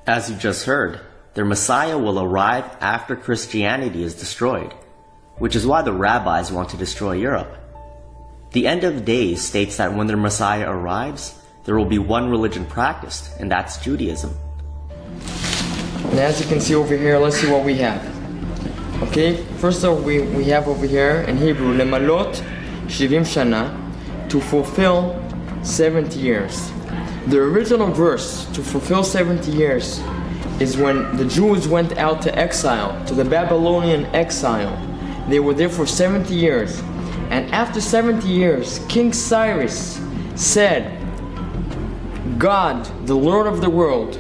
As you just heard, their Messiah will arrive after Christianity is destroyed, which is why the rabbis want to destroy Europe. The End of Days states that when their Messiah arrives, there will be one religion practiced, and that's Judaism. And as you can see over here, let's see what we have. Okay, first of all, we have over here in Hebrew, Lemalot 70 Shana, to fulfill 70 years. The original verse, to fulfill 70 years, is when the Jews went out to exile, to the Babylonian exile. They were there for 70 years. And after 70 years, King Cyrus said, God, the Lord of the world,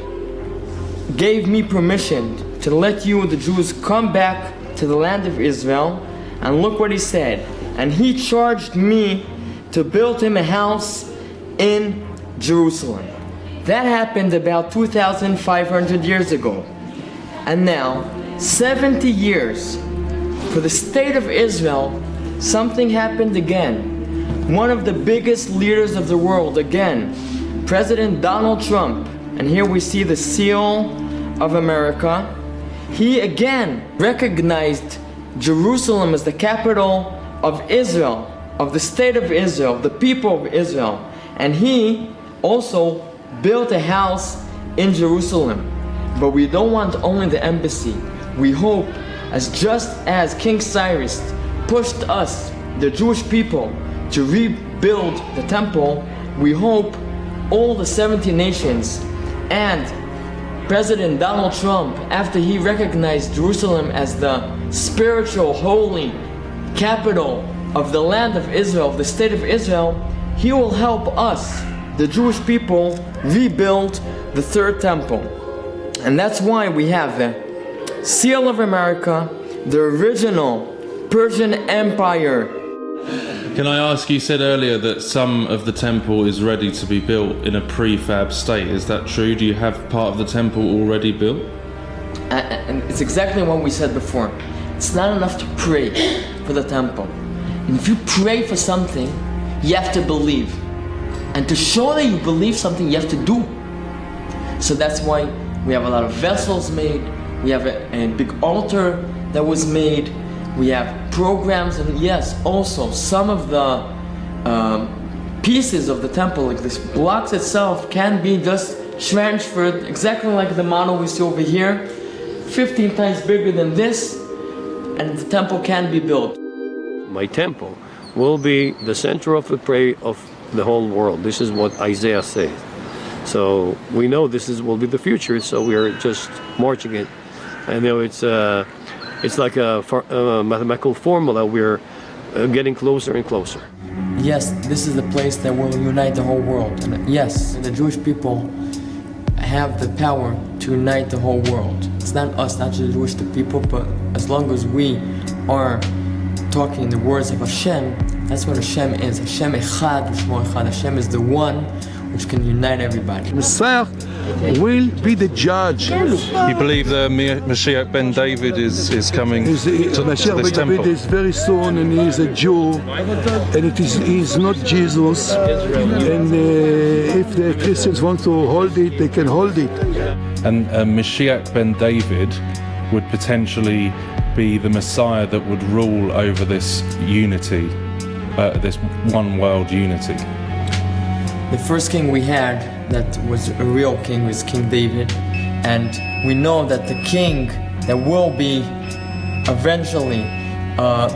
gave me permission to let you, the Jews, come back to the land of Israel. And look what he said. And he charged me to build him a house in Jerusalem. That happened about 2,500 years ago. And now, 70 years for the state of Israel, something happened again. One of the biggest leaders of the world, again, President Donald Trump, and here we see the seal of America. He again recognized Jerusalem as the capital of Israel, of the state of Israel, the people of Israel. And he also built a house in Jerusalem. But we don't want only the embassy. We hope, just as King Cyrus pushed us, the Jewish people, to rebuild the temple, we hope all the 70 nations and President Donald Trump, after he recognized Jerusalem as the spiritual, holy capital of the land of Israel, of the state of Israel, he will help us, the Jewish people, rebuild the third temple. And that's why we have the seal of America, the original Persian Empire. Can I ask, you said earlier that some of the temple is ready to be built in a prefab state. Is that true? Do you have part of the temple already built? And it's exactly what we said before. It's not enough to pray for the temple. And if you pray for something, you have to believe. And to show that you believe something, you have to do. So that's why we have a lot of vessels made. We have a big altar that was made. We have programs, and yes, also some of the pieces of the temple, like this blocks itself, can be just transferred exactly like the model we see over here, 15 times bigger than this, and the temple can be built. My temple will be the center of the prayer of the whole world. This is what Isaiah says. So we know will be the future, so we are just marching it. I know it's like a mathematical formula. We're getting closer and closer. Yes, this is the place that will unite the whole world. And yes, the Jewish people have the power to unite the whole world. It's not us, not just the Jewish people, but as long as we are talking the words of Hashem, that's what Hashem is. Hashem Echad, U'Shmo Echad. Hashem is the one which can unite everybody. Messiah will be the judge. You believe the Mashiach ben David is coming to Mashiach this ben David temple? is very soon, and he is a Jew, and he is not Jesus. And if the Christians want to hold it, they can hold it. And Mashiach ben David would potentially be the Messiah that would rule over this unity, this one world unity. The first king we had that was a real king was King David, and we know that the king that will be eventually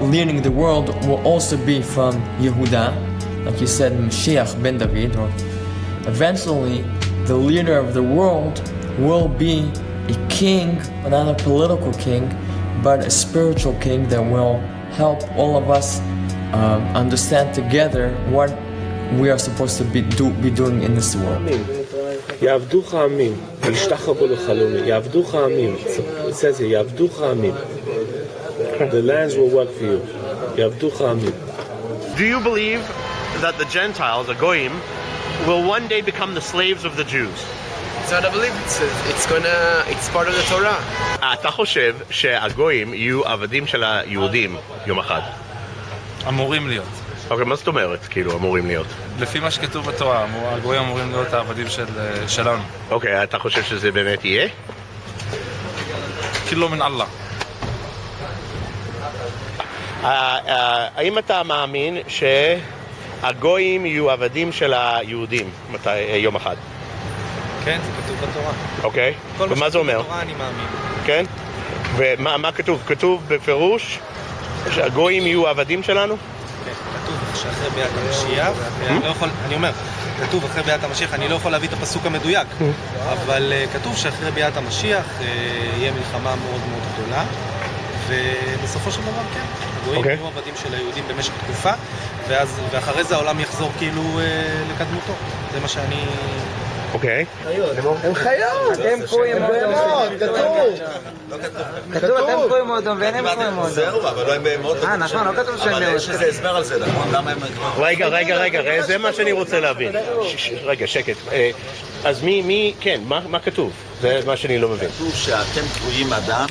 leading the world will also be from Yehuda, like you said, Mashiach ben David. Or eventually, the leader of the world will be a king, but not a political king, but a spiritual king that will help all of us understand together what we are supposed to be doing in this world. יעבדוך עמים, וישתחוו לחלומי. יעבדוך עמים. It says here, יעבדוך עמים. The lands will work for you. יעבדוך עמים. Do you believe that the Gentiles, the Goyim, will one day become the slaves of the Jews? So I believe it's part of the Torah. אתה חושב שהגויים יהיו עבדים של היהודים יום אחד? אמורים להיות. אוקיי, מה זאת אומרת, כאילו, אמורים להיות? לפי מה שכתוב בתורה, הגויים אמורים להיות העבדים שלנו. אוקיי, אתה חושב שזה באמת יהיה? כאילו מן אללה. האם אתה מאמין שהגויים יהיו עבדים של היהודים יום אחד? כן, זה כתוב בתורה. אוקיי, ומה זה אומר? בתורה אני מאמין. כן? ומה כתוב? כתוב בפירוש שהגויים יהיו עבדים שלנו? כן, כתוב שאחרי ביאת המשיח, אני אומר, כתוב אחרי ביאת המשיח, אני לא יכול להביא את הפסוק המדויק, אבל כתוב שאחרי ביאת המשיח יהיה מלחמה מאוד מאוד גדולה, ובסופו של דבר כן, הגויים יהיו עבדים של היהודים במשך תקופה, ואחרי זה העולם יחזור כאילו לקדמותו. זה מה שאני... אוקיי. הם חיות, הם קרויים בהמות, כתוב. כתוב, אתם קרויים מאודום ואין הם קרויים מאודום. זהו, אבל לא הם בהמות. נכון, לא כתוב שהם בהמות. אבל יש לזה הסבר על זה, נכון? למה הם... רגע, זה מה שאני רוצה להבין. רגע, שקט. אז כן, מה כתוב? זה מה שאני לא מבין. כתוב שאתם קרויים אדם,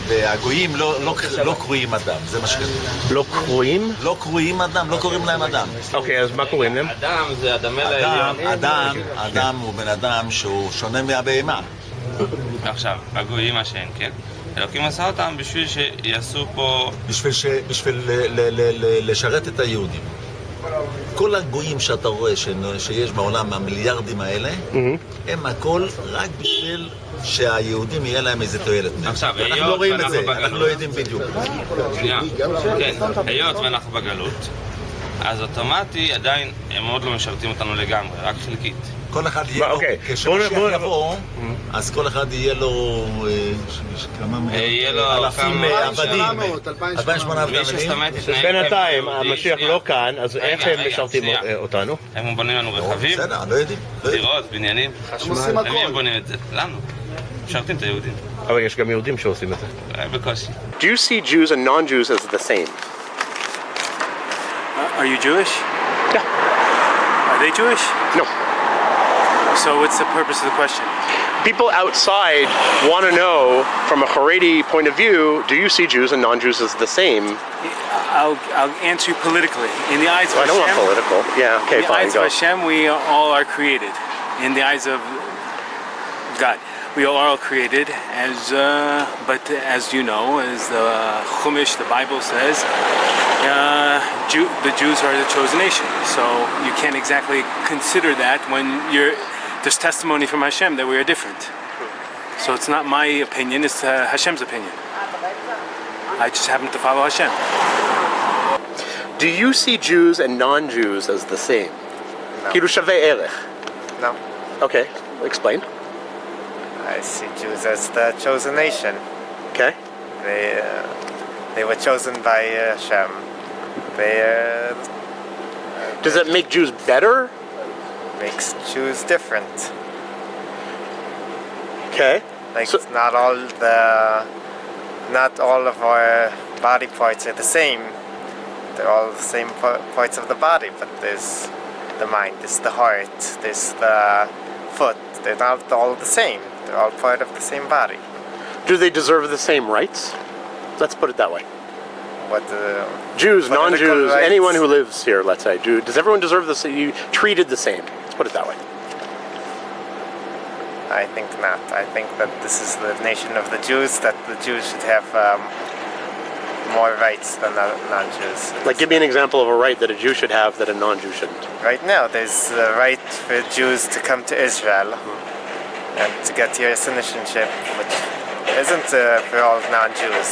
והגויים לא קרויים אדם, זה מה שכתוב. לא קרויים? לא קרויים אדם, לא קוראים להם אדם. אוקיי, אז מה קוראים להם? אדם זה אדמה לעליון. אדם הוא בן אדם שהוא שונה מהבהמה. עכשיו, הגויים מה שאין, כן? אלוקים עשה אותם בשביל שיעשו פה... בשביל לשרת את היהודים. כל הגויים שאתה רואה שיש בעולם, המיליארדים האלה, הם הכל רק בשביל שהיהודים יהיה להם איזה תועלת. עכשיו, אנחנו לא רואים את זה, אנחנו לא יודעים בדיוק. שנייה, כן, היות ואנחנו בגלות, אז אוטומטי עדיין הם עוד לא משרתים אותנו לגמרי, רק חלקית. כל אחד יהיה לו, כשמשיח יבוא, אז כל אחד יהיה לו אלפים עבדים, 2,800 עבדים. בינתיים, המשיח לא כאן, אז איך הם משרתים אותנו? הם בונים לנו רכבים, דירות, בניינים, הם בונים את זה, לנו, משרתים את היהודים. אבל יש גם יהודים שעושים את זה. בקושי. Do you see Jews and non-Jews as the same? Are you Jewish? Yeah. Are they Jewish? No. So what's the purpose of the question? People outside want to know, from a Haredi point of view, do you see Jews and non-Jews as the same? I'll answer you politically. In the eyes of I don't want Hashem, political. Yeah, okay, in the fine, eyes go. of Hashem, we all are created. In the eyes of God, we are all created. But as you know, as the Chumash, the Bible says, the Jews are the chosen nation. So you can't exactly consider that when there's testimony from Hashem that we are different. So it's not my opinion, it's Hashem's opinion. I just happen to follow Hashem. Do you see Jews and non-Jews as the same? כאילו שווה ערך. No. Okay, explain. I see Jews as the chosen nation. Okay. They were chosen by Hashem. Does it make Jews better? Makes Jews different. Okay. Like not all of our body parts are the same. They're all the same parts of the body, but there's the mind, there's the heart, there's the foot. They're not all the same. They're all part of the same body. Do they deserve the same rights? Let's put it that way. What Jews, non-Jews, rights? anyone who lives here, let's say, does everyone deserve the same? You treated the same. Let's put it that way. I think not. I think that this is the nation of the Jews, that the Jews should have more rights than non-Jews. Like, give me an example of a right that a Jew should have that a non-Jew shouldn't. Right now, there's the right for Jews to come to Israel and to get your citizenship, which isn't for all non-Jews.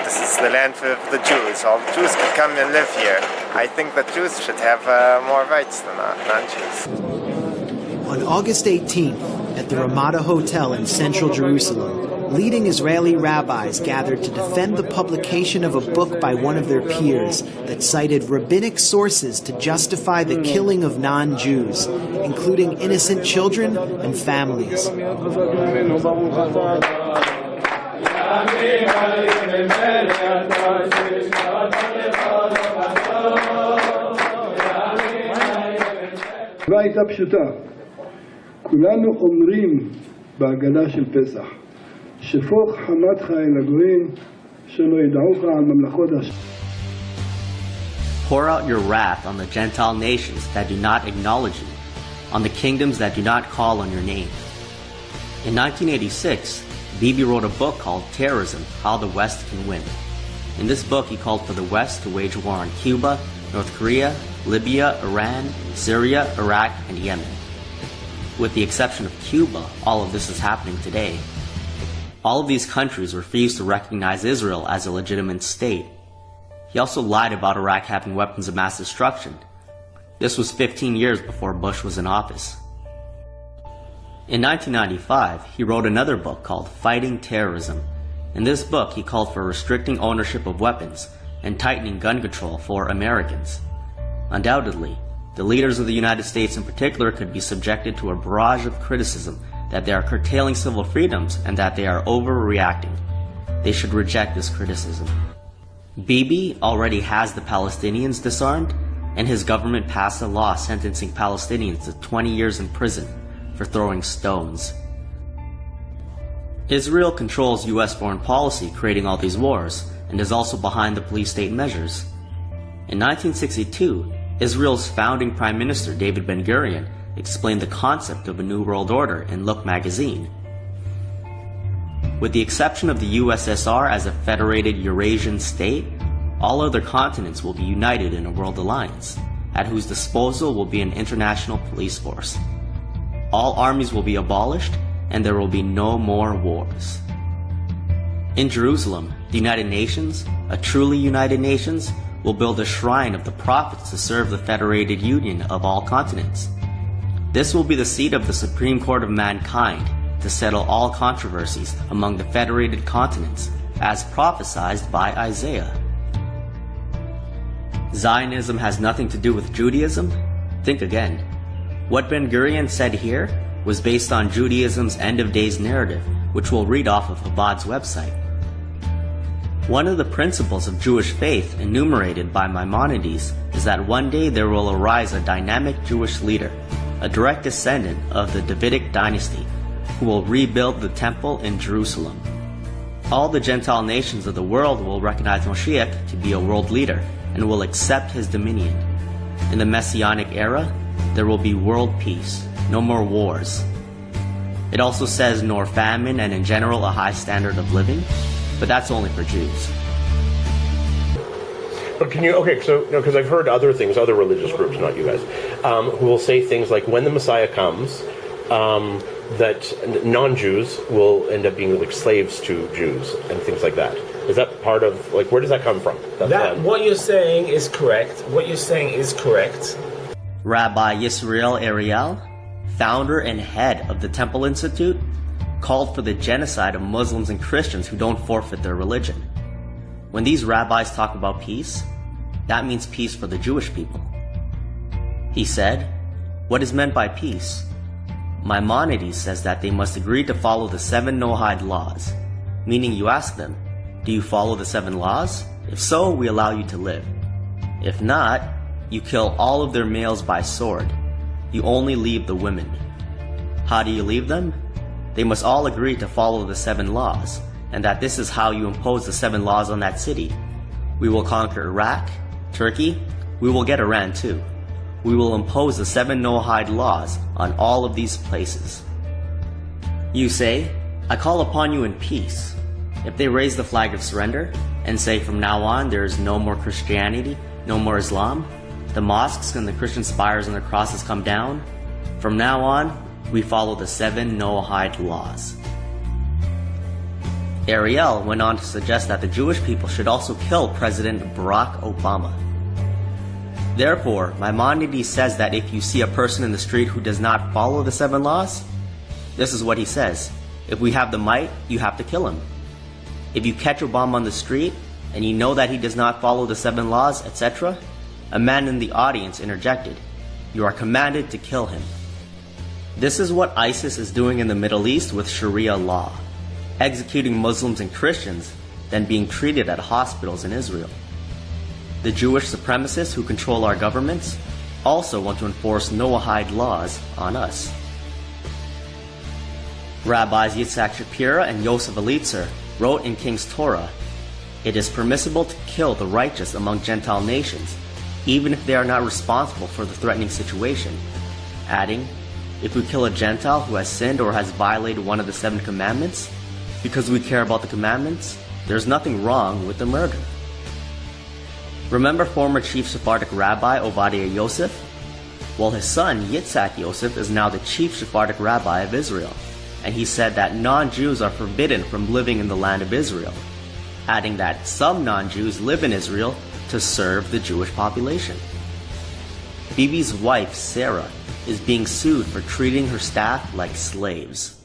This is the land for the Jews. All the Jews can come and live here. I think that Jews should have more rights than non-Jews. On August 18th, at the Ramada Hotel in central Jerusalem, leading Israeli rabbis gathered to defend the publication of a book by one of their peers that cited rabbinic sources to justify the killing of non-Jews, including innocent children and families. התשובה הייתה פשוטה. כולנו אומרים בהגדה של פסח, שפוך חמתך אל הגויים, שלא ידעוך על ממלכות השם. Pour out your wrath on the Gentile nations that do not acknowledge you, on the kingdoms that do not call on your name. In 1986, Bibi wrote a book called Terrorism: How the West Can Win. In this book, he called for the West to wage war on Cuba, North Korea, Libya, Iran, Syria, Iraq, and Yemen. With the exception of Cuba, all of this is happening today. All of these countries refuse to recognize Israel as a legitimate state. He also lied about Iraq having weapons of mass destruction. This was 15 years before Bush was in office. In 1995, he wrote another book called Fighting Terrorism. In this book, he called for restricting ownership of weapons and tightening gun control for Americans. Undoubtedly, the leaders of the United States in particular could be subjected to a barrage of criticism that they are curtailing civil freedoms and that they are overreacting. They should reject this criticism. Bibi already has the Palestinians disarmed, and his government passed a law sentencing Palestinians to 20 years in prison for throwing stones. Israel controls U.S. foreign policy, creating all these wars, and is also behind the police state measures. In 1962, Israel's founding Prime Minister David Ben-Gurion explained the concept of a New World Order in Look magazine. With the exception of the USSR as a federated Eurasian state, all other continents will be united in a world alliance, at whose disposal will be an international police force. All armies will be abolished, and there will be no more wars. In Jerusalem, the United Nations, a truly united nations, will build a shrine of the prophets to serve the federated union of all continents. This will be the seat of the Supreme Court of mankind to settle all controversies among the federated continents, as prophesied by Isaiah. Zionism has nothing to do with Judaism? Think again. What Ben-Gurion said here was based on Judaism's end-of-days narrative, which we'll read off of Chabad's website. One of the principles of Jewish faith enumerated by Maimonides is that one day there will arise a dynamic Jewish leader, a direct descendant of the Davidic dynasty, who will rebuild the temple in Jerusalem. All the Gentile nations of the world will recognize Moshiach to be a world leader and will accept his dominion. In the Messianic era, there will be world peace, no more wars. It also says nor famine and in general a high standard of living, but that's only for Jews. But can you, okay, so, because I've heard other things, other religious groups, not you guys, who will say things like when the Messiah comes, that non-Jews will end up being like slaves to Jews and things like that. Is that part of, like, where does that come from? What you're saying is correct. What you're saying is correct. Rabbi Yisrael Ariel, founder and head of the Temple Institute, called for the genocide of Muslims and Christians who don't forfeit their religion. When these rabbis talk about peace, that means peace for the Jewish people. He said, what is meant by peace? Maimonides says that they must agree to follow the 7 Noahide laws, meaning you ask them, do you follow the 7 laws? If so, we allow you to live. If not, you kill all of their males by sword. You only leave the women. How do you leave them? They must all agree to follow the 7 laws, and that this is how you impose the 7 laws on that city. We will conquer Iraq, Turkey, we will get Iran too. We will impose the 7 Noahide laws on all of these places. You say, I call upon you in peace. If they raise the flag of surrender and say from now on there is no more Christianity, no more Islam, the mosques and the Christian spires and their crosses come down, from now on we follow the 7 Noahide laws. Ariel went on to suggest that the Jewish people should also kill President Barack Obama. Therefore, Maimonides says that if you see a person in the street who does not follow the 7 laws, this is what he says, if we have the might, you have to kill him. If you catch Obama on the street, and you know that he does not follow the 7 laws, etc., a man in the audience interjected, you are commanded to kill him. This is what ISIS is doing in the Middle East with Sharia law, executing Muslims and Christians, then being treated at hospitals in Israel. The Jewish supremacists who control our governments also want to enforce Noahide laws on us. Rabbis Yitzhak Shapira and Yosef Elitzer wrote in King's Torah, it is permissible to kill the righteous among Gentile nations, even if they are not responsible for the threatening situation, adding, if we kill a Gentile who has sinned or has violated one of the 7 commandments, because we care about the commandments, there's nothing wrong with the murder. Remember former Chief Sephardic Rabbi Obadiah Yosef? Well, his son Yitzhak Yosef is now the Chief Sephardic Rabbi of Israel, and he said that non-Jews are forbidden from living in the land of Israel, adding that some non-Jews live in Israel to serve the Jewish population. Bibi's wife, Sarah, is being sued for treating her staff like slaves.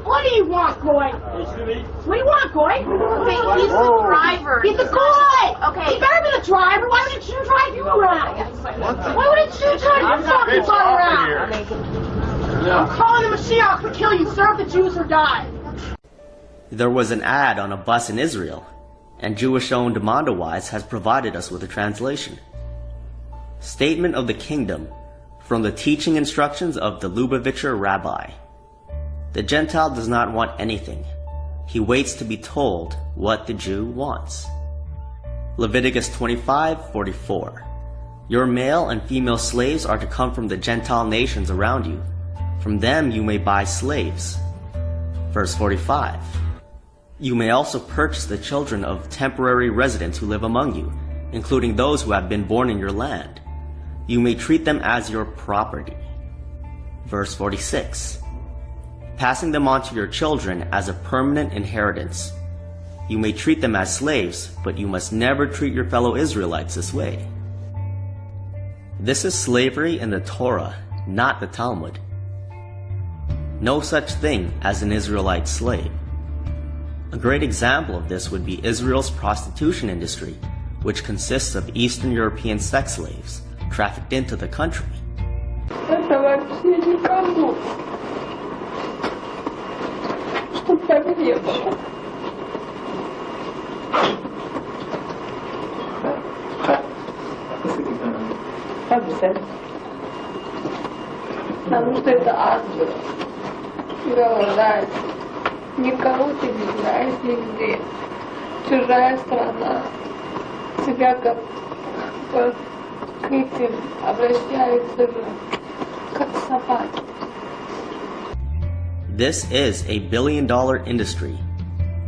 What do you want, Goy? What do you want, Goy? Okay, he's the driver. He's the Goy! Okay. He better be the driver. Why wouldn't you drive you around? Why wouldn't you drive your fucking car around? I'm calling the Mashiach to kill you. Serve the Jews or die. There was an ad on a bus in Israel, and Jewish-owned Mondowise has provided us with a translation. Statement of the Kingdom from the teaching instructions of the Lubavitcher Rabbi. The Gentile does not want anything. He waits to be told what the Jew wants. Leviticus 25:44. Your male and female slaves are to come from the Gentile nations around you. From them you may buy slaves. Verse 45. You may also purchase the children of temporary residents who live among you, including those who have been born in your land. You may treat them as your property. Verse 46. Passing them on to your children as a permanent inheritance. You may treat them as slaves, but you must never treat your fellow Israelites this way. This is slavery in the Torah, not the Talmud. No such thing as an Israelite slave. A great example of this would be Israel's prostitution industry, which consists of Eastern European sex slaves trafficked into the country. Потому что это ангел. Голодать. Никого ты не знаешь нигде. Чужая страна. Тебя как к этим обращаются как собаки. This is a billion-dollar industry.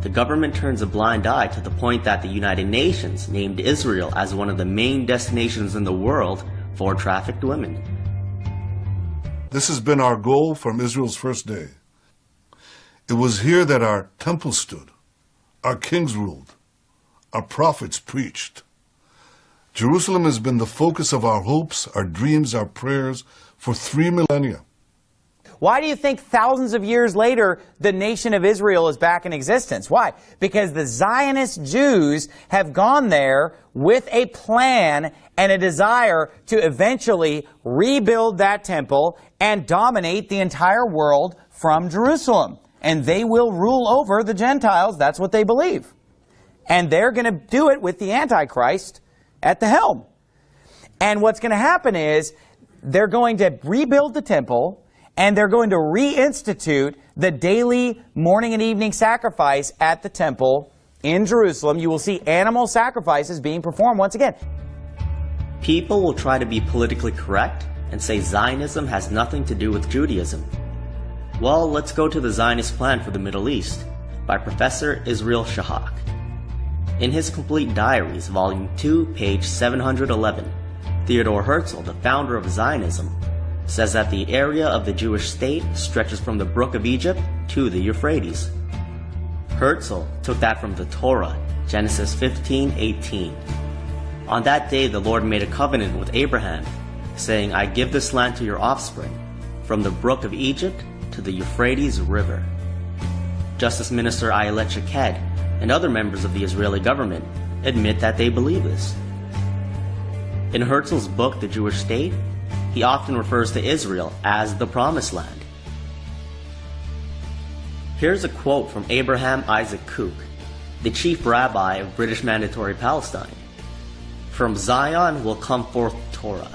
The government turns a blind eye to the point that the United Nations named Israel as one of the main destinations in the world for trafficked women. This has been our goal from Israel's first day. It was here that our temple stood, our kings ruled, our prophets preached. Jerusalem has been the focus of our hopes, our dreams, our prayers for 3 millennia. Why do you think thousands of years later the nation of Israel is back in existence? Why? Because the Zionist Jews have gone there with a plan and a desire to eventually rebuild that temple and dominate the entire world from Jerusalem. And they will rule over the Gentiles. That's what they believe. And they're going to do it with the Antichrist at the helm. And what's going to happen is they're going to rebuild the temple, and they're going to reinstitute the daily morning and evening sacrifice at the temple in Jerusalem. You will see animal sacrifices being performed once again. People will try to be politically correct and say Zionism has nothing to do with Judaism. Well, let's go to the Zionist Plan for the Middle East by Professor Israel Shahak. In his Complete Diaries, Volume 2, page 711, Theodor Herzl, the founder of Zionism, says that the area of the Jewish state stretches from the Brook of Egypt to the Euphrates. Herzl took that from the Torah, Genesis 15:18. On that day the Lord made a covenant with Abraham, saying, I give this land to your offspring, from the Brook of Egypt to the Euphrates River. Justice Minister Ayelet Shaked and other members of the Israeli government admit that they believe this. In Herzl's book, The Jewish State, he often refers to Israel as the Promised Land. Here's a quote from Abraham Isaac Kook, the chief rabbi of British Mandatory Palestine. From Zion will come forth Torah.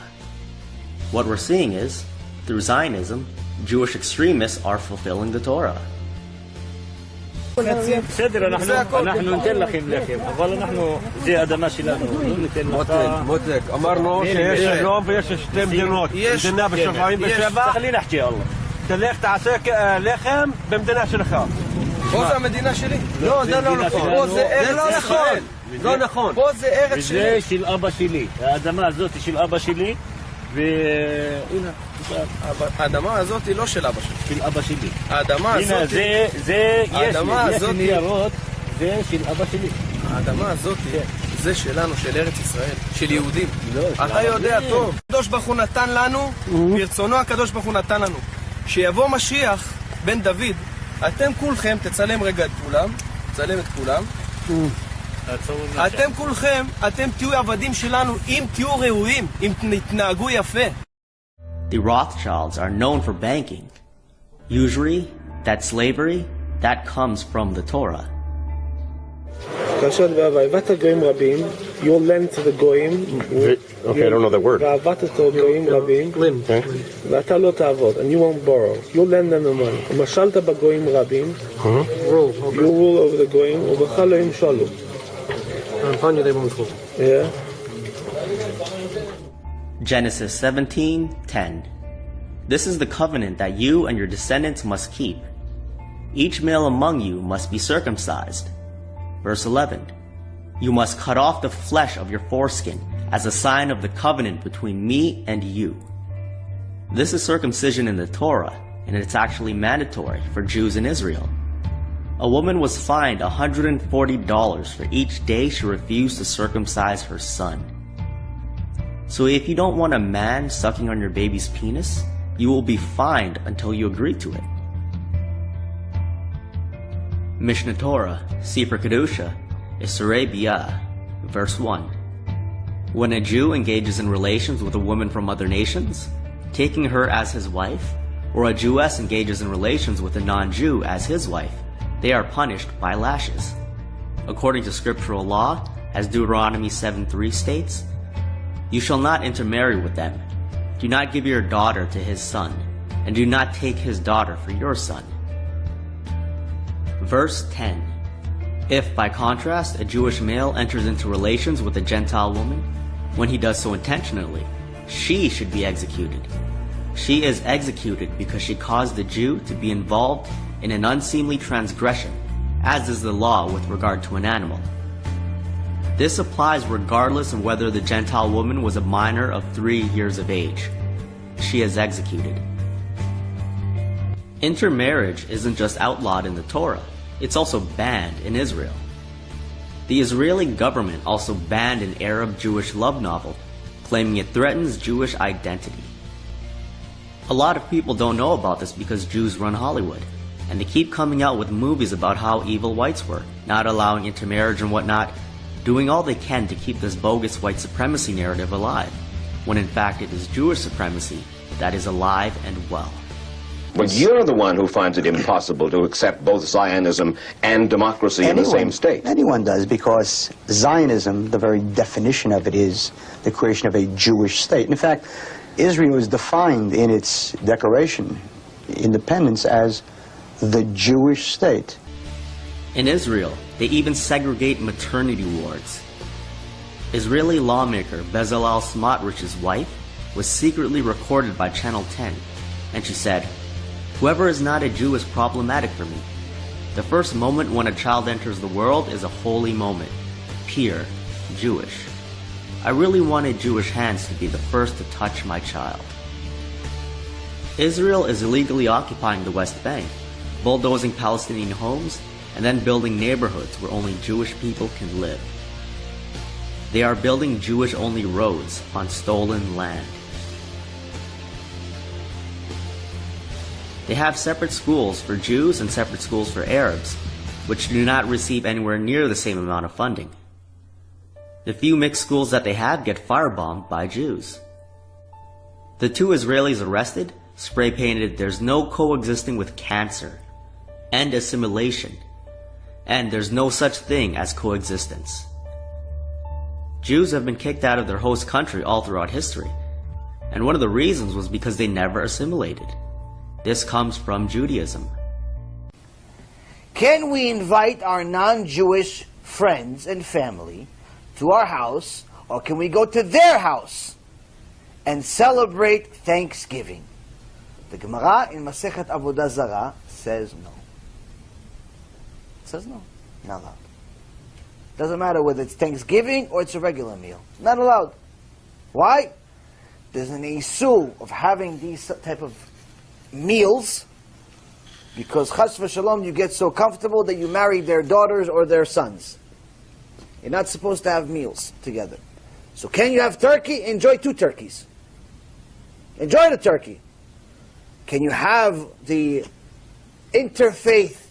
What we're seeing is, through Zionism, Jewish extremists are fulfilling the Torah. בסדר, אנחנו ניתן לכם לחם, אבל אנחנו, זה אדמה שלנו, לא ניתן לך... מותק, אמרנו שיש רוב ויש שתי מדינות, מדינה ב-77, خلينا نحكي الله. תלך תעשה לחם במדינה שלך. פה זה המדינה שלי. לא, זה לא נכון. פה זה ארץ ישראל. לא נכון. פה זה ארץ שלי. וזה של אבא שלי, האדמה הזאת היא של אבא שלי, והנה, האדמה הזאת היא לא של אבא שלי. של אבא שלי. האדמה הזאת... הנה, יש לי ניירות, זה של אבא שלי. האדמה הזאת זה שלנו, של ארץ ישראל, של יהודים. אתה יודע טוב. הקדוש ברוך הוא נתן לנו, ברצונו הקדוש ברוך הוא נתן לנו. שיבוא משיח בן דוד, אתם כולכם, תצלם רגע את כולם, תצלם את כולם. אתם כולכם, אתם תהיו עבדים שלנו אם תהיו ראויים, אם תתנהגו יפה. The Rothschilds are known for banking. Usury, that slavery, that comes from the Torah. כאשר ואהבת גויים רבים, you'll lend to the גויים. Okay, I don't know that word. ואהבת גויים רבים, ואתה לא תעבוד, and you won't borrow. You'll lend them the money. ומשלת בגויים רבים, you rule over the גויים, ובך לא ימשלו. they won't rule. Yeah. Genesis 17:10. This is the covenant that you and your descendants must keep. Each male among you must be circumcised. Verse 11. You must cut off the flesh of your foreskin as a sign of the covenant between me and you. This is circumcision in the Torah, and it's actually mandatory for Jews in Israel. A woman was fined $140 for each day she refused to circumcise her son. So if you don't want a man sucking on your baby's penis, you will be fined until you agree to it. Mishnah Torah, Sefer Kedusha, Isurei Biyah, verse 1. When a Jew engages in relations with a woman from other nations, taking her as his wife, or a Jewess engages in relations with a non-Jew as his wife, they are punished by lashes. According to scriptural law, as Deuteronomy 7:3 states, you shall not intermarry with them. Do not give your daughter to his son, and do not take his daughter for your son. Verse 10. If, by contrast, a Jewish male enters into relations with a Gentile woman, when he does so intentionally, she should be executed. She is executed because she caused the Jew to be involved in an unseemly transgression, as is the law with regard to an animal. This applies regardless of whether the Gentile woman was a minor of 3 years of age. She is executed. Intermarriage isn't just outlawed in the Torah, it's also banned in Israel. The Israeli government also banned an Arab-Jewish love novel, claiming it threatens Jewish identity. A lot of people don't know about this because Jews run Hollywood, and they keep coming out with movies about how evil whites were, not allowing intermarriage and whatnot, doing all they can to keep this bogus white supremacy narrative alive, when in fact it is Jewish supremacy that is alive and well. But you're the one who finds it impossible to accept both Zionism and democracy in the same state. Anyone does, because Zionism, the very definition of it, is the creation of a Jewish state. In fact, Israel is defined in its Declaration independence as the Jewish state. In Israel, they even segregate maternity wards. Israeli lawmaker Bezalel Smotrich's wife was secretly recorded by Channel 10, and she said, "Whoever is not a Jew is problematic for me. The first moment when a child enters the world is a holy moment, pure, Jewish. I really wanted Jewish hands to be the first to touch my child." Israel is illegally occupying the West Bank, bulldozing Palestinian homes, and then building neighborhoods where only Jewish people can live. They are building Jewish-only roads on stolen land. They have separate schools for Jews and separate schools for Arabs, which do not receive anywhere near the same amount of funding. The few mixed schools that they have get firebombed by Jews. The 2 Israelis arrested spray-painted, "There's no coexisting with cancer," and assimilation, and there's no such thing as coexistence. Jews have been kicked out of their host country all throughout history, and one of the reasons was because they never assimilated. This comes from Judaism. can we invite our non-Jewish friends and family to our house, or can we go to their house and celebrate Thanksgiving? The Gemara in Masechet Avodah Zarah says no. It says no. Not allowed. Doesn't matter whether it's Thanksgiving or it's a regular meal. Not allowed. Why? There's an issue of having these type of meals because chas v'shalom you get so comfortable that you marry their daughters or their sons. You're not supposed to have meals together. So can you have turkey? Enjoy 2 turkeys. Enjoy the turkey. Can you have the interfaith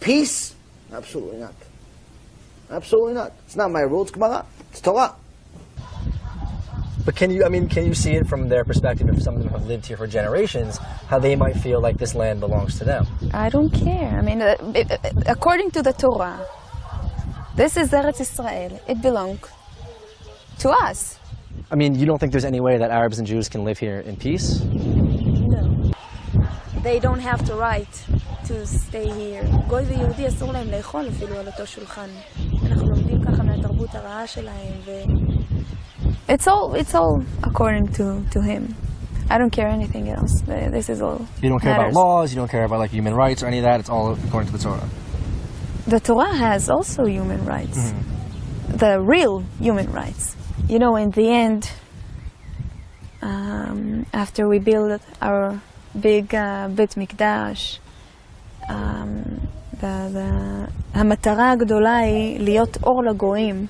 peace? Absolutely not. Absolutely not. It's not my rule, it's Gemara. It's Torah. But can you see it from their perspective, if some of them have lived here for generations, how they might feel like this land belongs to them? I don't care. I mean, according to the Torah, this is Eretz Israel. It belongs to us. I mean, you don't think there's any way that Arabs and Jews can live here in peace? No. They don't have the right to stay here. גוי ויהודי אסור להם לאכול אפילו על אותו שולחן. אנחנו לומדים ככה מהתרבות הרעה שלהם It's all according to him. I don't care anything else. This is all. You don't care matters. about laws, you don't care about like human rights or any of that, it's all according to the Torah. The Torah has also human rights. The real human rights. You know, in the end, after we build our big בית מקדש, המטרה הגדולה היא להיות אור לגויים.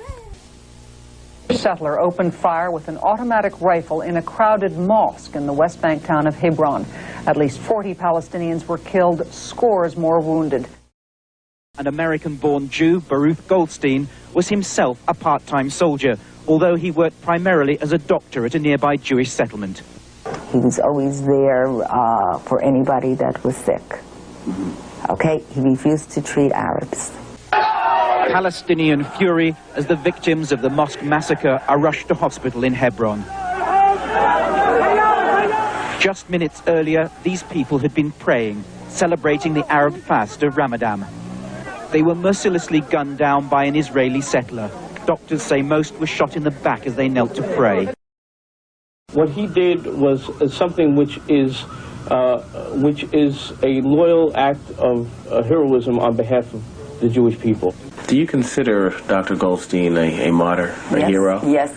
A settler opened fire with an automatic rifle in a crowded mosque in the West Bank town of Hebron. At least 40 Palestinians were killed, scores more wounded. An American-born Jew, Baruch Goldstein, was himself a part-time soldier, although he worked primarily as a doctor at a nearby Jewish settlement. He was always there for anybody that was sick. Okay, he refused to treat Arabs. Palestinian fury as the victims of the mosque massacre are rushed to hospital in Hebron. Just minutes earlier, these people had been praying, celebrating the Arab fast of Ramadan. They were mercilessly gunned down by an Israeli settler. Doctors say most were shot in the back as they knelt to pray. What he did was something which is a loyal act of heroism on behalf of the Jewish people. Do you consider Dr. Goldstein a martyr, a hero? Yes.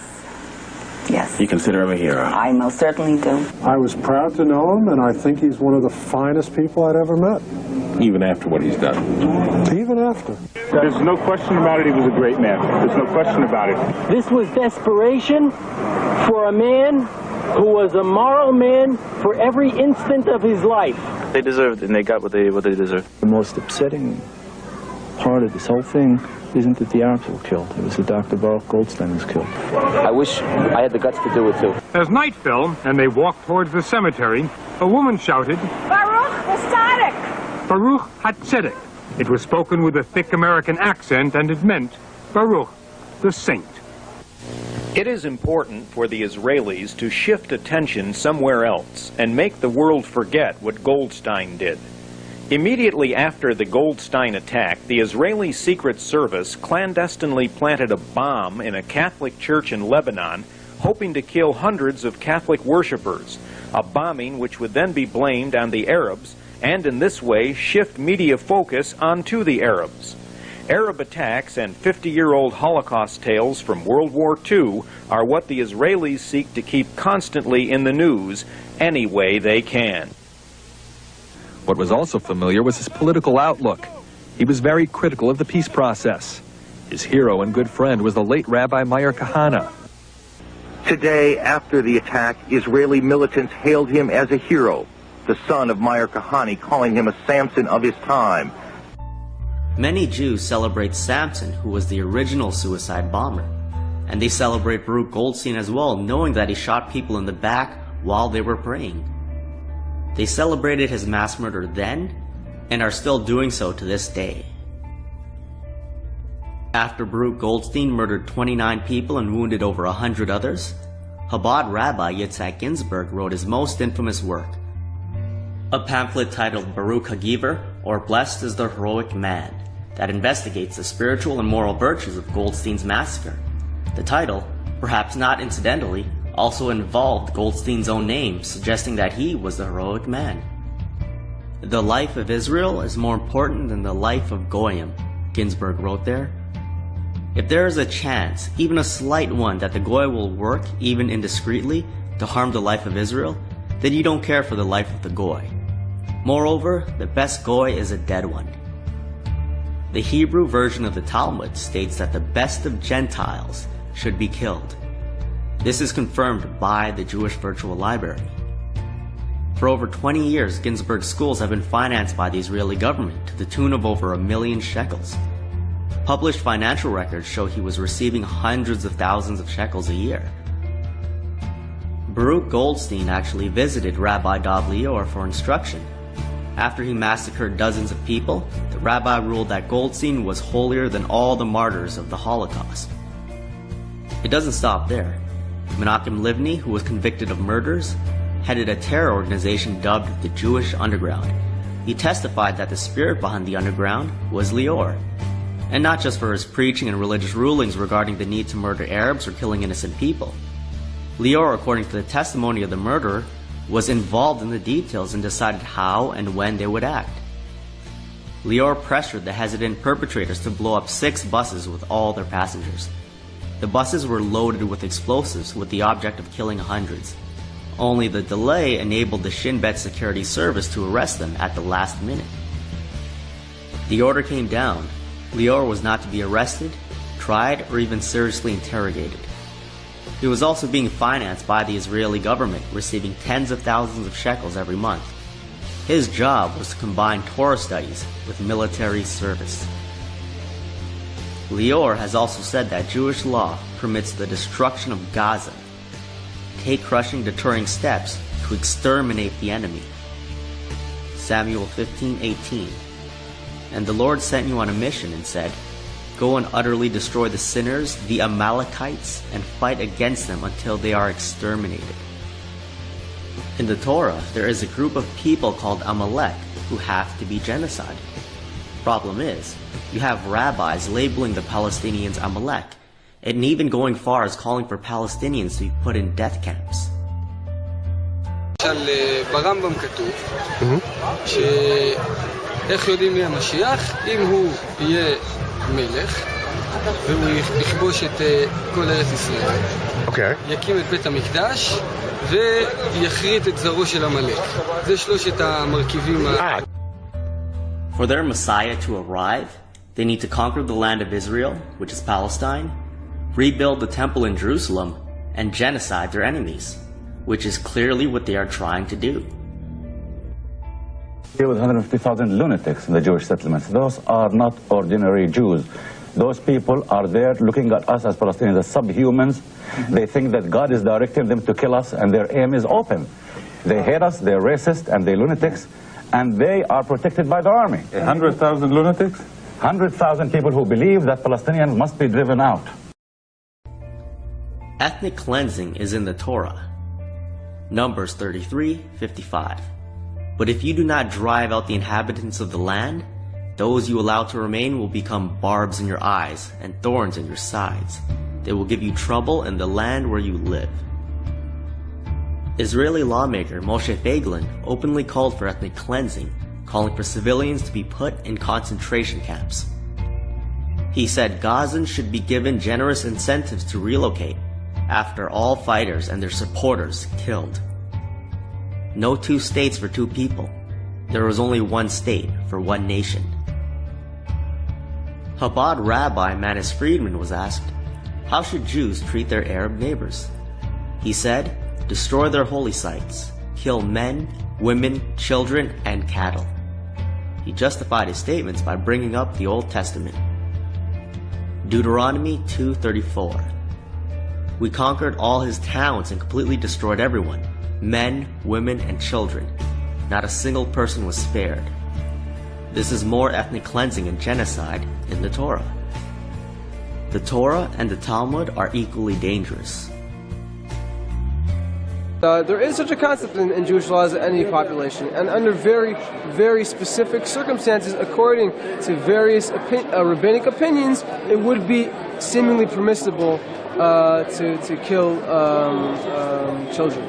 Yes. You consider him a hero? I most certainly do. I was proud to know him, and I think he's one of the finest people I'd ever met. Even after what he's done? Even after. There's no question about it, he was a great man. There's no question about it. This was desperation for a man who was a moral man for every instant of his life. They deserved it, and they got what they deserved. The most upsetting part of this whole thing isn't that the Arabs were killed. It was that Dr. Baruch Goldstein was killed. I wish I had the guts to do it too. As night fell and they walked towards the cemetery, a woman shouted, Baruch Hatzedek! Baruch Hatzedek. It was spoken with a thick American accent and it meant Baruch, the saint. It is important for the Israelis to shift attention somewhere else and make the world forget what Goldstein did. Immediately after the Goldstein attack, the Israeli Secret Service clandestinely planted a bomb in a Catholic church in Lebanon, hoping to kill hundreds of Catholic worshippers, a bombing which would then be blamed on the Arabs, and in this way shift media focus onto the Arabs. Arab attacks and 50-year-old Holocaust tales from World War II are what the Israelis seek to keep constantly in the news any way they can. What was also familiar was his political outlook. He was very critical of the peace process. His hero and good friend was the late Rabbi Meir Kahane. Today, after the attack, Israeli militants hailed him as a hero, the son of Meir Kahane, calling him a Samson of his time. Many Jews celebrate Samson, who was the original suicide bomber. And they celebrate Baruch Goldstein as well, knowing that he shot people in the back while they were praying. They celebrated his mass murder then, and are still doing so to this day. After Baruch Goldstein murdered 29 people and wounded over 100 others, Chabad Rabbi Yitzhak Ginsburg wrote his most infamous work. a pamphlet titled Baruch HaGiver, or Blessed is the Heroic Man, that investigates the spiritual and moral virtues of Goldstein's massacre. The title, perhaps not incidentally, also involved Goldstein's own name, suggesting that he was the heroic man. The life of Israel is more important than the life of Goyim, Ginsburg wrote there. If there is a chance, even a slight one, that the Goy will work, even indiscreetly, to harm the life of Israel, then you don't care for the life of the Goy. Moreover, the best Goy is a dead one. The Hebrew version of the Talmud states that the best of Gentiles should be killed. This is confirmed by the Jewish Virtual Library. For over 20 years, Ginsburg's schools have been financed by the Israeli government to the tune of over 1 million shekels. Published financial records show he was receiving hundreds of thousands of shekels a year. Baruch Goldstein actually visited Rabbi Dov Lior for instruction. After he massacred dozens of people, the rabbi ruled that Goldstein was holier than all the martyrs of the Holocaust. It doesn't stop there. Menachem Livni, who was convicted of murders, headed a terror organization dubbed the Jewish Underground. He testified that the spirit behind the Underground was Lior, and not just for his preaching and religious rulings regarding the need to murder Arabs or killing innocent people. Lior, according to the testimony of the murderer, was involved in the details and decided how and when they would act. Lior pressured the hesitant perpetrators to blow up 6 buses with all their passengers. The buses were loaded with explosives with the object of killing hundreds. Only the delay enabled the Shin Bet security service to arrest them at the last minute. The order came down. Lior was not to be arrested, tried, or even seriously interrogated. He was also being financed by the Israeli government, receiving tens of thousands of shekels every month. His job was to combine Torah studies with military service. Lior has also said that Jewish law permits the destruction of Gaza, take crushing, deterring steps to exterminate the enemy. Samuel 15:18. And the Lord sent you on a mission and said, go and utterly destroy the sinners, the Amalekites, and fight against them until they are exterminated. In the Torah, there is a group of people called Amalek who have to be genocided. Problem is, you have rabbis labeling the Palestinians Amalek, and even going far as calling for Palestinians to be put in death camps. ברמב"ם כתוב שאיך יודעים מי המשיח? אם הוא יהיה מלך והוא יכבוש את כל ארץ ישראל, יקים את בית המקדש ויחריט את זרעו של עמלק. זה שלושת המרכיבים. For their Messiah to arrive, they need to conquer the land of Israel, which is Palestine, rebuild the temple in Jerusalem, and genocide their enemies, which is clearly what they are trying to do. Here with 150,000 lunatics in the Jewish settlements. Those are not ordinary Jews. Those people are there looking at us as Palestinians as subhumans. They think that God is directing them to kill us, and their aim is open. They hate us, they're racist, and they're lunatics, and they are protected by the army. 100,000 lunatics? 100,000 people who believe that Palestinians must be driven out. Ethnic cleansing is in the Torah. Numbers 33:55. But if you do not drive out the inhabitants of the land, those you allow to remain will become barbs in your eyes and thorns in your sides. They will give you trouble in the land where you live. Israeli lawmaker Moshe Feiglin openly called for ethnic cleansing, calling for civilians to be put in concentration camps. He said Gazans should be given generous incentives to relocate after all fighters and their supporters killed. No 2 states for 2 people. There was only 1 state for 1 nation. Chabad Rabbi Manis Friedman was asked, how should Jews treat their Arab neighbors? He said, destroy their holy sites, kill men, women, children, and cattle. He justified his statements by bringing up the Old Testament. Deuteronomy 2:34. We conquered all his towns and completely destroyed everyone, men, women, and children. Not a single person was spared. This is more ethnic cleansing and genocide in the Torah. The Torah and the Talmud are equally dangerous. There is such a concept in Jewish law as any population, and under very, very specific circumstances, according to various rabbinic opinions, it would be seemingly permissible to kill children.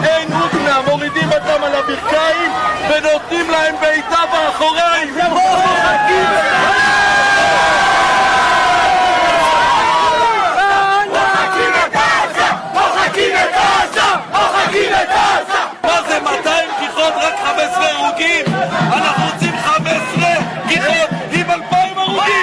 אין הודנה, מורידים אותם על הברכיים ונותנים להם בעיטה באחוריים. מה זה 200 גיחות רק 15 הרוגים? אנחנו רוצים 15 גיחות עם 2,000 הרוגים.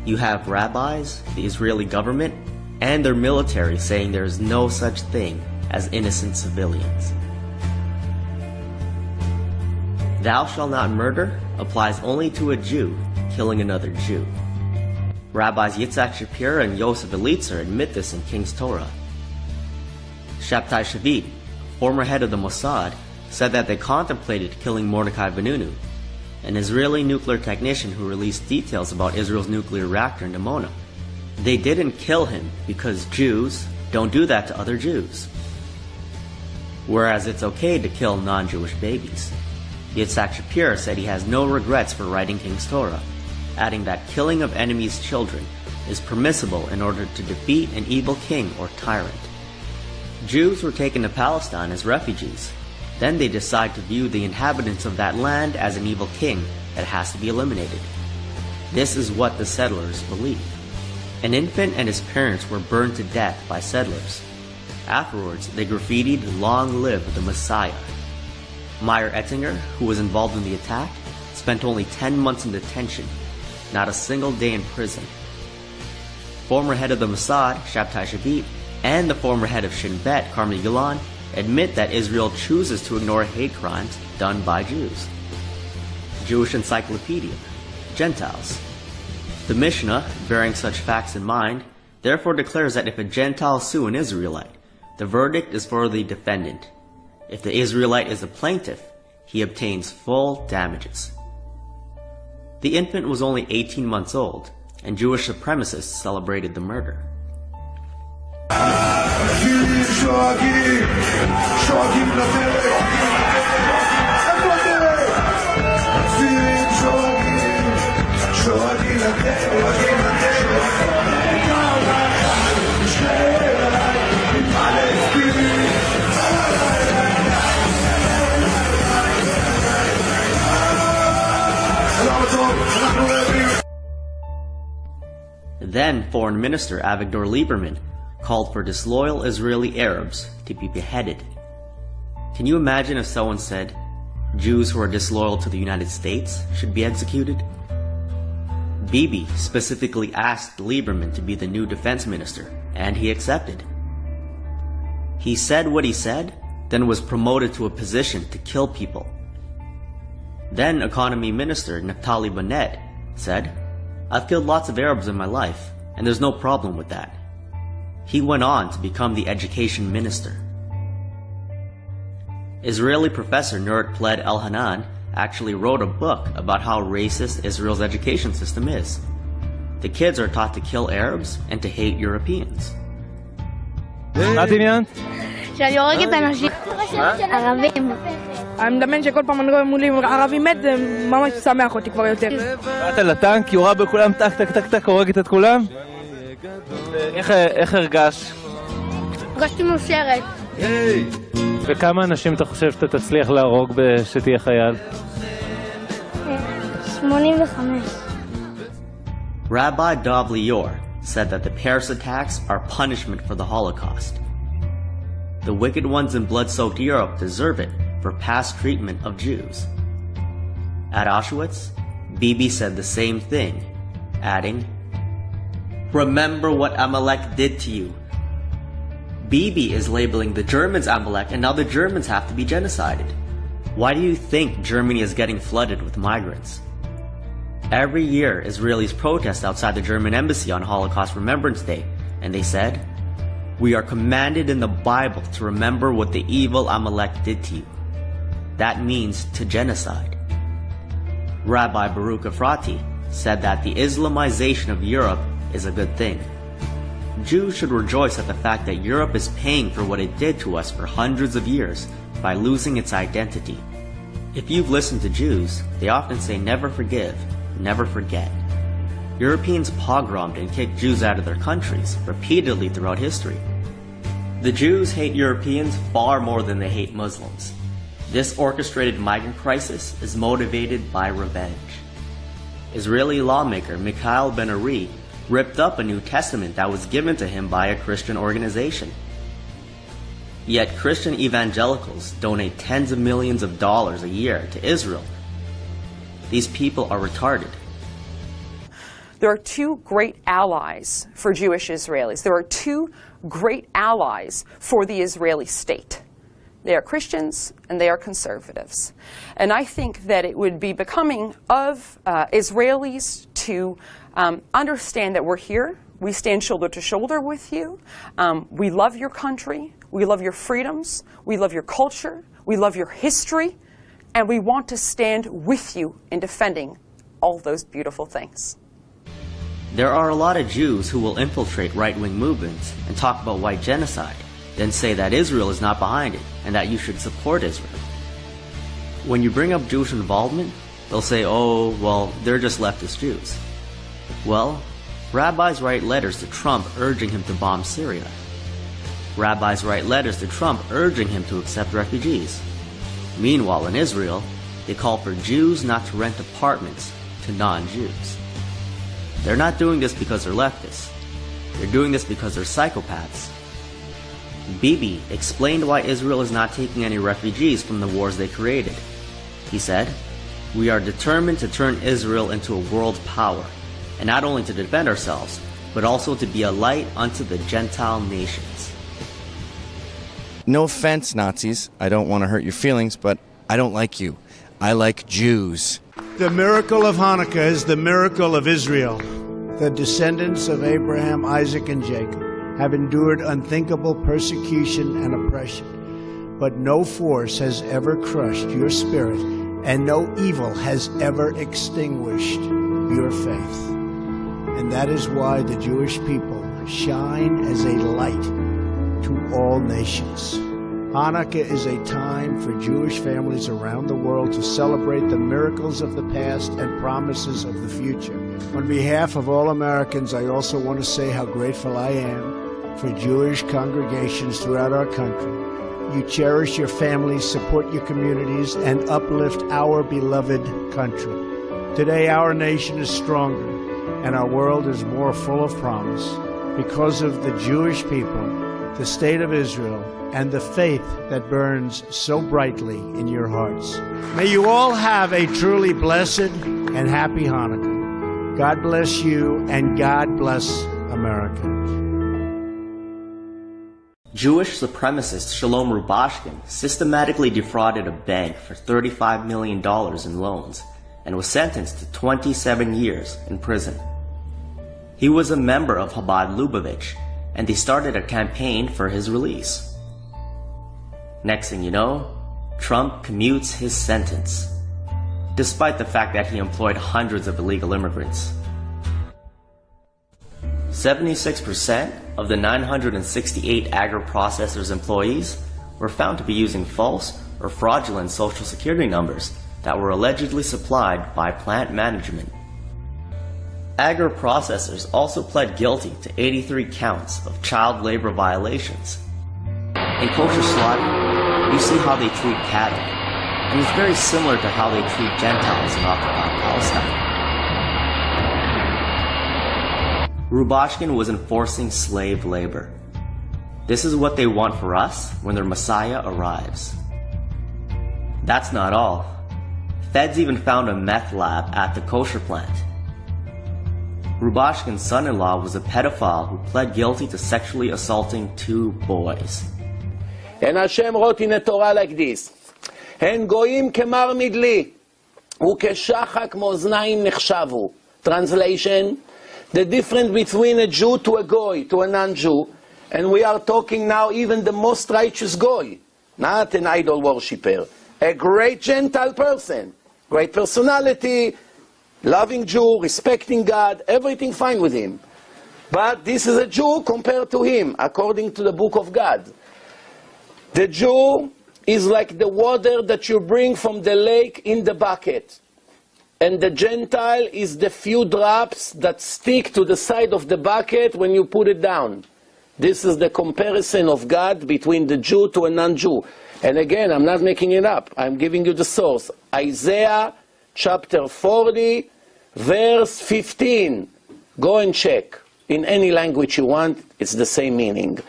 You have rabbis, the Israeli government, and their military saying there is no such thing as innocent civilians. Thou shalt not murder applies only to a Jew killing another Jew. Rabbis Yitzhak Shapira and Yosef Elitzer admit this in King's Torah. Shabtai Shavit, former head of the Mossad, said that they contemplated killing Mordecai Benunu, an Israeli nuclear technician who released details about Israel's nuclear reactor in Dimona. They didn't kill him because Jews don't do that to other Jews. Whereas it's okay to kill non-Jewish babies. Yitzhak Shapir said he has no regrets for writing King's Torah, adding that killing of enemies' children is permissible in order to defeat an evil king or tyrant. Jews were taken to Palestine as refugees. Then they decide to view the inhabitants of that land as an evil king that has to be eliminated. This is what the settlers believe. An infant and his parents were burned to death by settlers. Afterwards, they graffitied "Long live the Messiah." Meyer Ettinger, who was involved in the attack, spent only 10 months in detention, not a single day in prison. Former head of the Mossad, Shabtai Shavit, and the former head of Shin Bet, Carmel Golan, admit that Israel chooses to ignore hate crimes done by Jews. Jewish Encyclopedia, Gentiles. The Mishnah, bearing such facts in mind, therefore declares that if a Gentile sue an Israelite, the verdict is for the defendant. If the Israelite is a plaintiff, he obtains full damages. The infant was only 18 months old, and Jewish supremacists celebrated the murder. Then Foreign Minister Avigdor Lieberman called for disloyal Israeli Arabs to be beheaded. Can you imagine if someone said, Jews who are disloyal to the United States should be executed? Bibi specifically asked Lieberman to be the new defense minister, and he accepted. He said what he said, then was promoted to a position to kill people. Then Economy Minister Naftali Bennett said, I've killed lots of Arabs in my life, and there's no problem with that. He went on to become the education minister. Israeli professor Nurit Pled El-Hanan actually wrote a book about how racist Israel's education system is. The kids are taught to kill Arabs and to hate Europeans. מה דמיינת? שאני הורגת אנשים ערבים. אני מדמיין שכל פעם אני רואה מולי ערבי מת, זה ממש שמח אותי כבר יותר. באת לטנק, יורה בכולם, טק טק טק טק, הורגת את כולם? איך הרגש? הרגשתי מאושרת. וכמה אנשים אתה חושב שאתה תצליח להרוג שתהיה חייל? 85. Rabbi Dov Lior, said that the Paris attacks are punishment for the Holocaust. The wicked ones in blood-soaked Europe deserve it for past treatment of Jews. At Auschwitz, Bibi said the same thing, adding, "Remember what Amalek did to you." Bibi is labeling the Germans Amalek, and now the Germans have to be genocided. Why do you think Germany is getting flooded with migrants? Every year, Israelis protest outside the German embassy on Holocaust Remembrance Day, and they said, "We are commanded in the Bible to remember what the evil Amalek did to you." That means to genocide. Rabbi Baruch Efrati said that the Islamization of Europe is a good thing. Jews should rejoice at the fact that Europe is paying for what it did to us for hundreds of years by losing its identity. If you've listened to Jews, they often say never forgive, never forget. Europeans pogromed and kicked Jews out of their countries repeatedly throughout history. The Jews hate Europeans far more than they hate Muslims. This orchestrated migrant crisis is motivated by revenge. Israeli lawmaker Mikhail Ben-Ari ripped up a New Testament that was given to him by a Christian organization. Yet Christian evangelicals donate tens of millions of dollars a year to Israel. These people are retarded. There are two great allies for Jewish Israelis. There are two great allies for the Israeli state. They are Christians and they are conservatives. And I think that it would be becoming of Israelis to understand that we're here. We stand shoulder to shoulder with you. We love your country. We love your freedoms. We love your culture. We love your history. And we want to stand with you in defending all those beautiful things. There are a lot of Jews who will infiltrate right-wing movements and talk about white genocide, then say that Israel is not behind it and that you should support Israel. When you bring up Jewish involvement, they'll say, "Oh, well, they're just leftist Jews." Well, rabbis write letters to Trump urging him to bomb Syria. Rabbis write letters to Trump urging him to accept refugees. Meanwhile, in Israel, they call for Jews not to rent apartments to non-Jews. They're not doing this because they're leftists. They're doing this because they're psychopaths. Bibi explained why Israel is not taking any refugees from the wars they created. He said, "We are determined to turn Israel into a world power, and not only to defend ourselves, but also to be a light unto the Gentile nations." No offense, Nazis. I don't want to hurt your feelings, but I don't like you. I like Jews. The miracle of Hanukkah is the miracle of Israel. The descendants of Abraham, Isaac, and Jacob have endured unthinkable persecution and oppression, but no force has ever crushed your spirit, and no evil has ever extinguished your faith. And that is why the Jewish people shine as a light to all nations. Hanukkah is a time for Jewish families around the world to celebrate the miracles of the past and promises of the future. On behalf of all Americans, I also want to say how grateful I am for Jewish congregations throughout our country. You cherish your families, support your communities, and uplift our beloved country. Today, our nation is stronger, and our world is more full of promise because of the Jewish people, the state of Israel, and the faith that burns so brightly in your hearts. May you all have a truly blessed and happy Hanukkah. God bless you, and God bless America. Jewish supremacist Shalom Rubashkin systematically defrauded a bank for $35 million in loans and was sentenced to 27 years in prison. He was a member of Chabad Lubavitch, and they started a campaign for his release. Next thing you know, Trump commutes his sentence, despite the fact that he employed hundreds of illegal immigrants. 76% of the 968 agri-processors' employees were found to be using false or fraudulent social security numbers that were allegedly supplied by plant management. Agri-processors also pled guilty to 83 counts of child labor violations. In kosher slaughter, you see how they treat cattle, and it's very similar to how they treat Gentiles in occupied Palestine. Rubashkin was enforcing slave labor. This is what they want for us when their Messiah arrives. That's not all. Feds even found a meth lab at the kosher plant. Rubashkin's son-in-law was a pedophile who pled guilty to sexually assaulting 2 boys. And Hashem wrote in the Torah like this, Hen goyim kemar midli, ukeshachak moznaim nechshavu. Translation, the difference between a Jew to a goy, to a non-Jew, and we are talking now even the most righteous goy, not an idol worshipper, a great Gentile person, great personality, loving Jew, respecting God, everything fine with him. But this is a Jew compared to him, according to the book of God. The Jew is like the water that you bring from the lake in the bucket. And the Gentile is the few drops that stick to the side of the bucket when you put it down. This is the comparison of God between the Jew to a non-Jew. And again, I'm not making it up. I'm giving you the source. Isaiah chapter 40, verse 15. Go and check. In any language you want, it's the same meaning.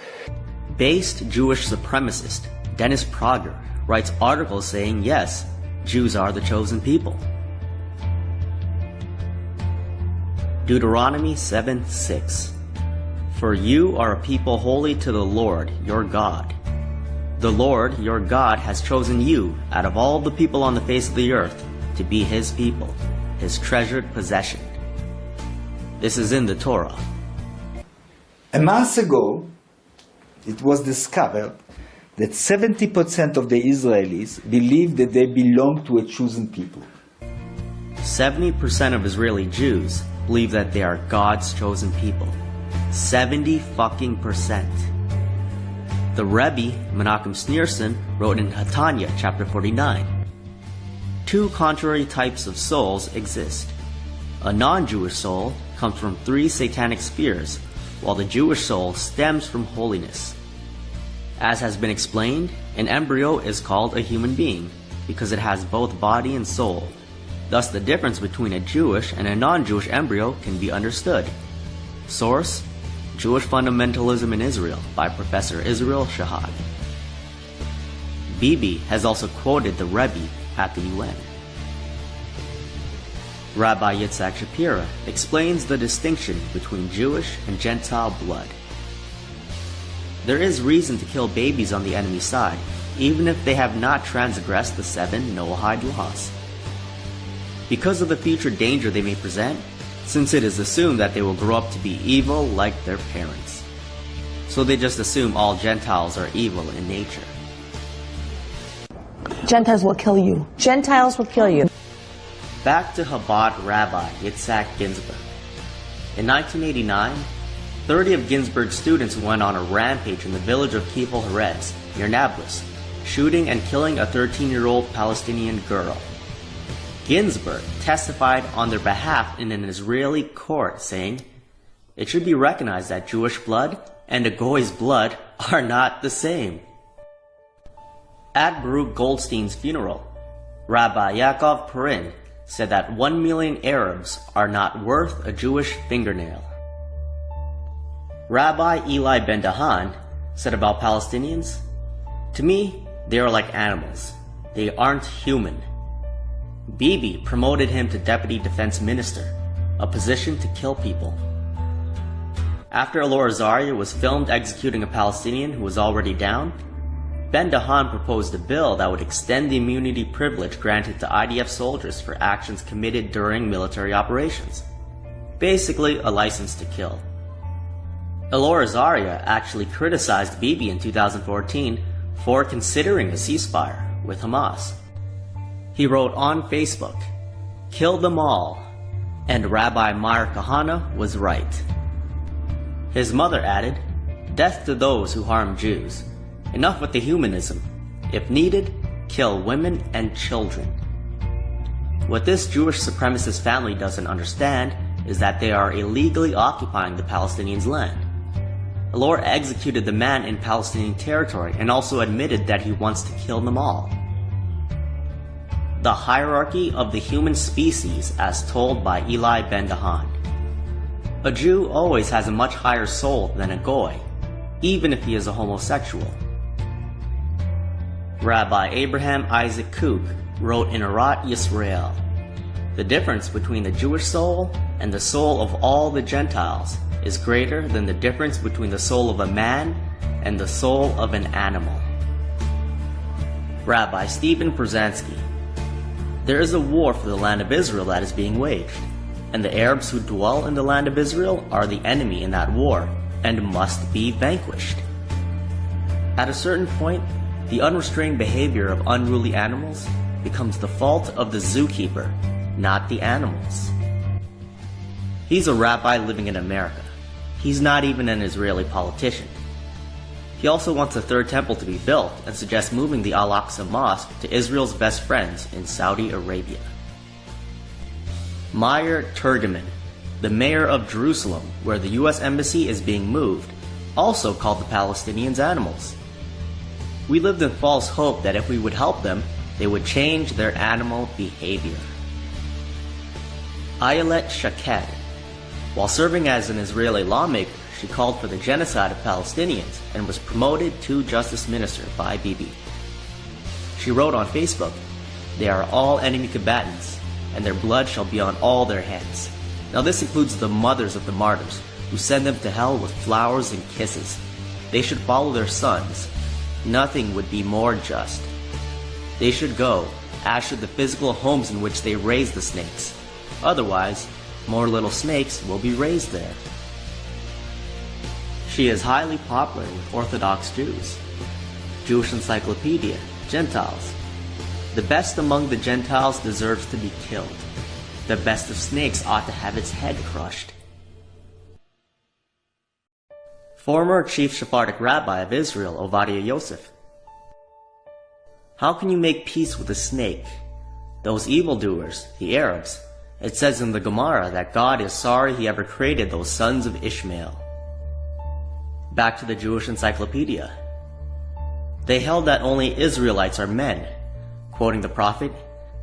Based Jewish supremacist Dennis Prager writes articles saying, yes, Jews are the chosen people. Deuteronomy 7:6. For you are a people holy to the Lord your God. The Lord your God has chosen you out of all the people on the face of the earth to be his people, his treasured possession. This is in the Torah. A month ago, it was discovered that 70% of the Israelis believe that they belong to a chosen people. 70% of Israeli Jews believe that they are God's chosen people. 70%. The Rebbe, Menachem Schneerson, wrote in Hatanya, chapter 49, 2 contrary types of souls exist. A non-Jewish soul comes from 3 satanic spheres, while the Jewish soul stems from holiness. As has been explained, an embryo is called a human being because it has both body and soul. Thus, the difference between a Jewish and a non-Jewish embryo can be understood. Source: Jewish Fundamentalism in Israel by Professor Israel Shahad. Bibi has also quoted the Rebbe at the UN. Rabbi Yitzhak Shapira explains the distinction between Jewish and Gentile blood. There is reason to kill babies on the enemy side, even if they have not transgressed the 7 Noahide laws. Because of the future danger they may present, since it is assumed that they will grow up to be evil like their parents. So they just assume all Gentiles are evil in nature. Gentiles will kill you. Gentiles will kill you. Back to Chabad Rabbi Yitzhak Ginsburg. In 1989, 30 of Ginsburg's students went on a rampage in the village of Kifl Haaretz, near Nablus, shooting and killing a 13-year-old Palestinian girl. Ginsburg testified on their behalf in an Israeli court, saying, "It should be recognized that Jewish blood and a Goy's blood are not the same." At Baruch Goldstein's funeral, Rabbi Yaakov Perin said that 1 million Arabs are not worth a Jewish fingernail. Rabbi Eli Ben-Dahan said about Palestinians, "To me, they are like animals. They aren't human." Bibi promoted him to Deputy Defense Minister, a position to kill people. After Alor Azaria was filmed executing a Palestinian who was already down, Ben-Dahan proposed a bill that would extend the immunity privilege granted to IDF soldiers for actions committed during military operations. Basically, a license to kill. Alor Azaria actually criticized Bibi in 2014 for considering a ceasefire with Hamas. He wrote on Facebook, "Kill them all," and Rabbi Meir Kahana was right. His mother added, "Death to those who harm Jews. Enough with the humanism. If needed, kill women and children." What this Jewish supremacist family doesn't understand is that they are illegally occupying the Palestinians' land. Alor executed the man in Palestinian territory and also admitted that he wants to kill them all. The hierarchy of the human species as told by Eli Ben-Dahan. A Jew always has a much higher soul than a goy, even if he is a homosexual. Rabbi Abraham Isaac Kook wrote in Arat Yisrael, "The difference between the Jewish soul and the soul of all the Gentiles is greater than the difference between the soul of a man and the soul of an animal." Rabbi Stephen Przansky, "There is a war for the land of Israel that is being waged, and the Arabs who dwell in the land of Israel are the enemy in that war and must be vanquished." At a certain point, the unrestrained behavior of unruly animals becomes the fault of the zookeeper, not the animals. He's a rabbi living in America. He's not even an Israeli politician. He also wants a third temple to be built and suggests moving the Al-Aqsa Mosque to Israel's best friends in Saudi Arabia. Meir Turgeman, the mayor of Jerusalem, where the U.S. Embassy is being moved, also called the Palestinians animals. "We lived in false hope that if we would help them, they would change their animal behavior." Ayelet Shaked, while serving as an Israeli lawmaker, she called for the genocide of Palestinians and was promoted to Justice Minister by Bibi. She wrote on Facebook, "They are all enemy combatants, and their blood shall be on all their hands." Now this includes the mothers of the martyrs, who send them to hell with flowers and kisses. They should follow their sons. Nothing would be more just. They should go, as should the physical homes in which they raise the snakes. Otherwise, more little snakes will be raised there. She is highly popular with Orthodox Jews. Jewish Encyclopedia, Gentiles. "The best among the Gentiles deserves to be killed. The best of snakes ought to have its head crushed." Former Chief Sephardic Rabbi of Israel, Ovadia Yosef. "How can you make peace with a snake? Those evildoers, the Arabs, it says in the Gemara that God is sorry he ever created those sons of Ishmael." Back to the Jewish Encyclopedia. "They held that only Israelites are men. Quoting the prophet,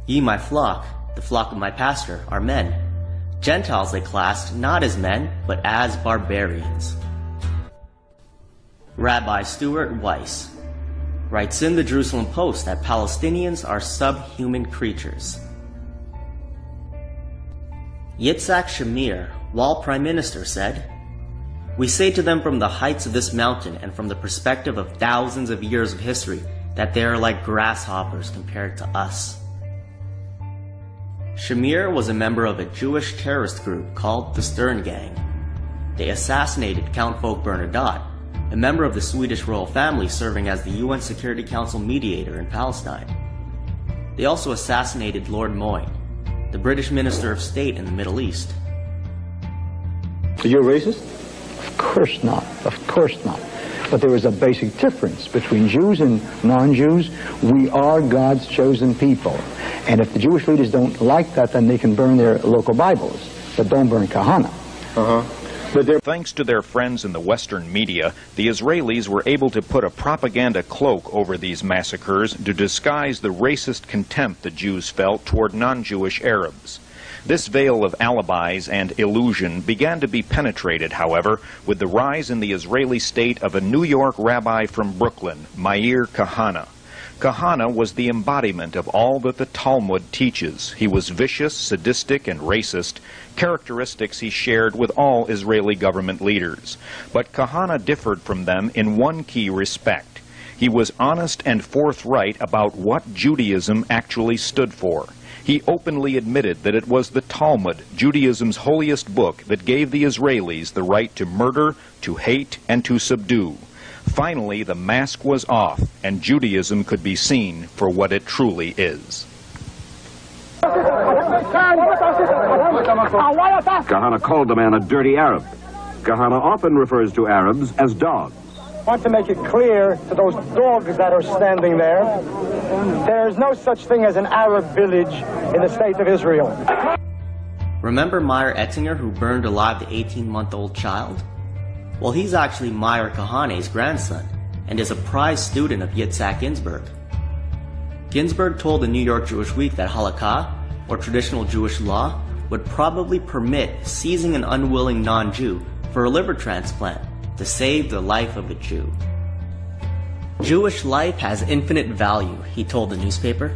'Ye my flock, the flock of my pastor, are men.' Gentiles they classed not as men, but as barbarians." Rabbi Stuart Weiss writes in the Jerusalem Post that Palestinians are subhuman creatures. Yitzhak Shamir, while Prime Minister, said, "We say to them from the heights of this mountain and from the perspective of thousands of years of history that they are like grasshoppers compared to us." Shamir was a member of a Jewish terrorist group called the Stern Gang. They assassinated Count Folke Bernadotte, a member of the Swedish royal family serving as the UN Security Council mediator in Palestine. They also assassinated Lord Moyne, the British Minister of State in the Middle East. So you're racist? Of course not. Of course not. But there is a basic difference between Jews and non-Jews. We are God's chosen people. And if the Jewish leaders don't like that, then they can burn their local Bibles. But don't burn Kahana. Thanks to their friends in the Western media, the Israelis were able to put a propaganda cloak over these massacres to disguise the racist contempt the Jews felt toward non-Jewish Arabs. This veil of alibis and illusion began to be penetrated, however, with the rise in the Israeli state of a New York rabbi from Brooklyn, Meir Kahana. Kahana was the embodiment of all that the Talmud teaches. He was vicious, sadistic, and racist, characteristics he shared with all Israeli government leaders. But Kahana differed from them in one key respect. He was honest and forthright about what Judaism actually stood for. He openly admitted that it was the Talmud, Judaism's holiest book, that gave the Israelis the right to murder, to hate, and to subdue. Finally, the mask was off, and Judaism could be seen for what it truly is. Kahana called the man a dirty Arab. Kahana often refers to Arabs as dogs. I want to make it clear to those dogs that are standing there, there is no such thing as an Arab village in the state of Israel. Remember Meyer Ettinger, who burned alive the 18-month-old child? Well, he's actually Meyer Kahane's grandson and is a prize student of Yitzhak Ginsburg. Ginsburg told the New York Jewish Week that halakha, or traditional Jewish law, would probably permit seizing an unwilling non-Jew for a liver transplant to save the life of a Jew. Jewish life has infinite value, he told the newspaper.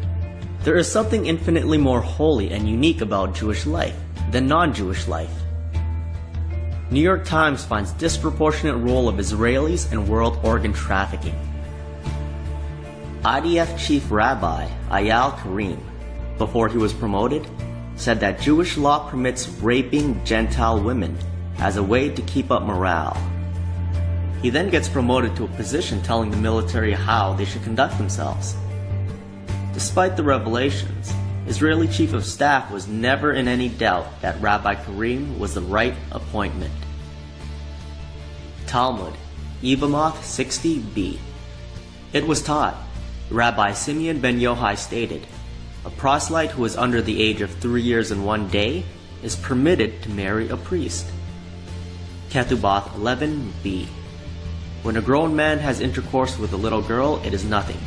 There is something infinitely more holy and unique about Jewish life than non-Jewish life. New York Times finds disproportionate role of Israelis in world organ trafficking. IDF Chief Rabbi Eyal Karim, before he was promoted, said that Jewish law permits raping Gentile women as a way to keep up morale. He then gets promoted to a position telling the military how they should conduct themselves. Despite the revelations, Israeli Chief of Staff was never in any doubt that Rabbi Karim was the right appointment. Talmud, Yevamot 60b. It was taught, Rabbi Simeon ben Yohai stated, a proselyte who is under the age of 3 years and 1 day is permitted to marry a priest. Ketubath 11b. When a grown man has intercourse with a little girl, it is nothing.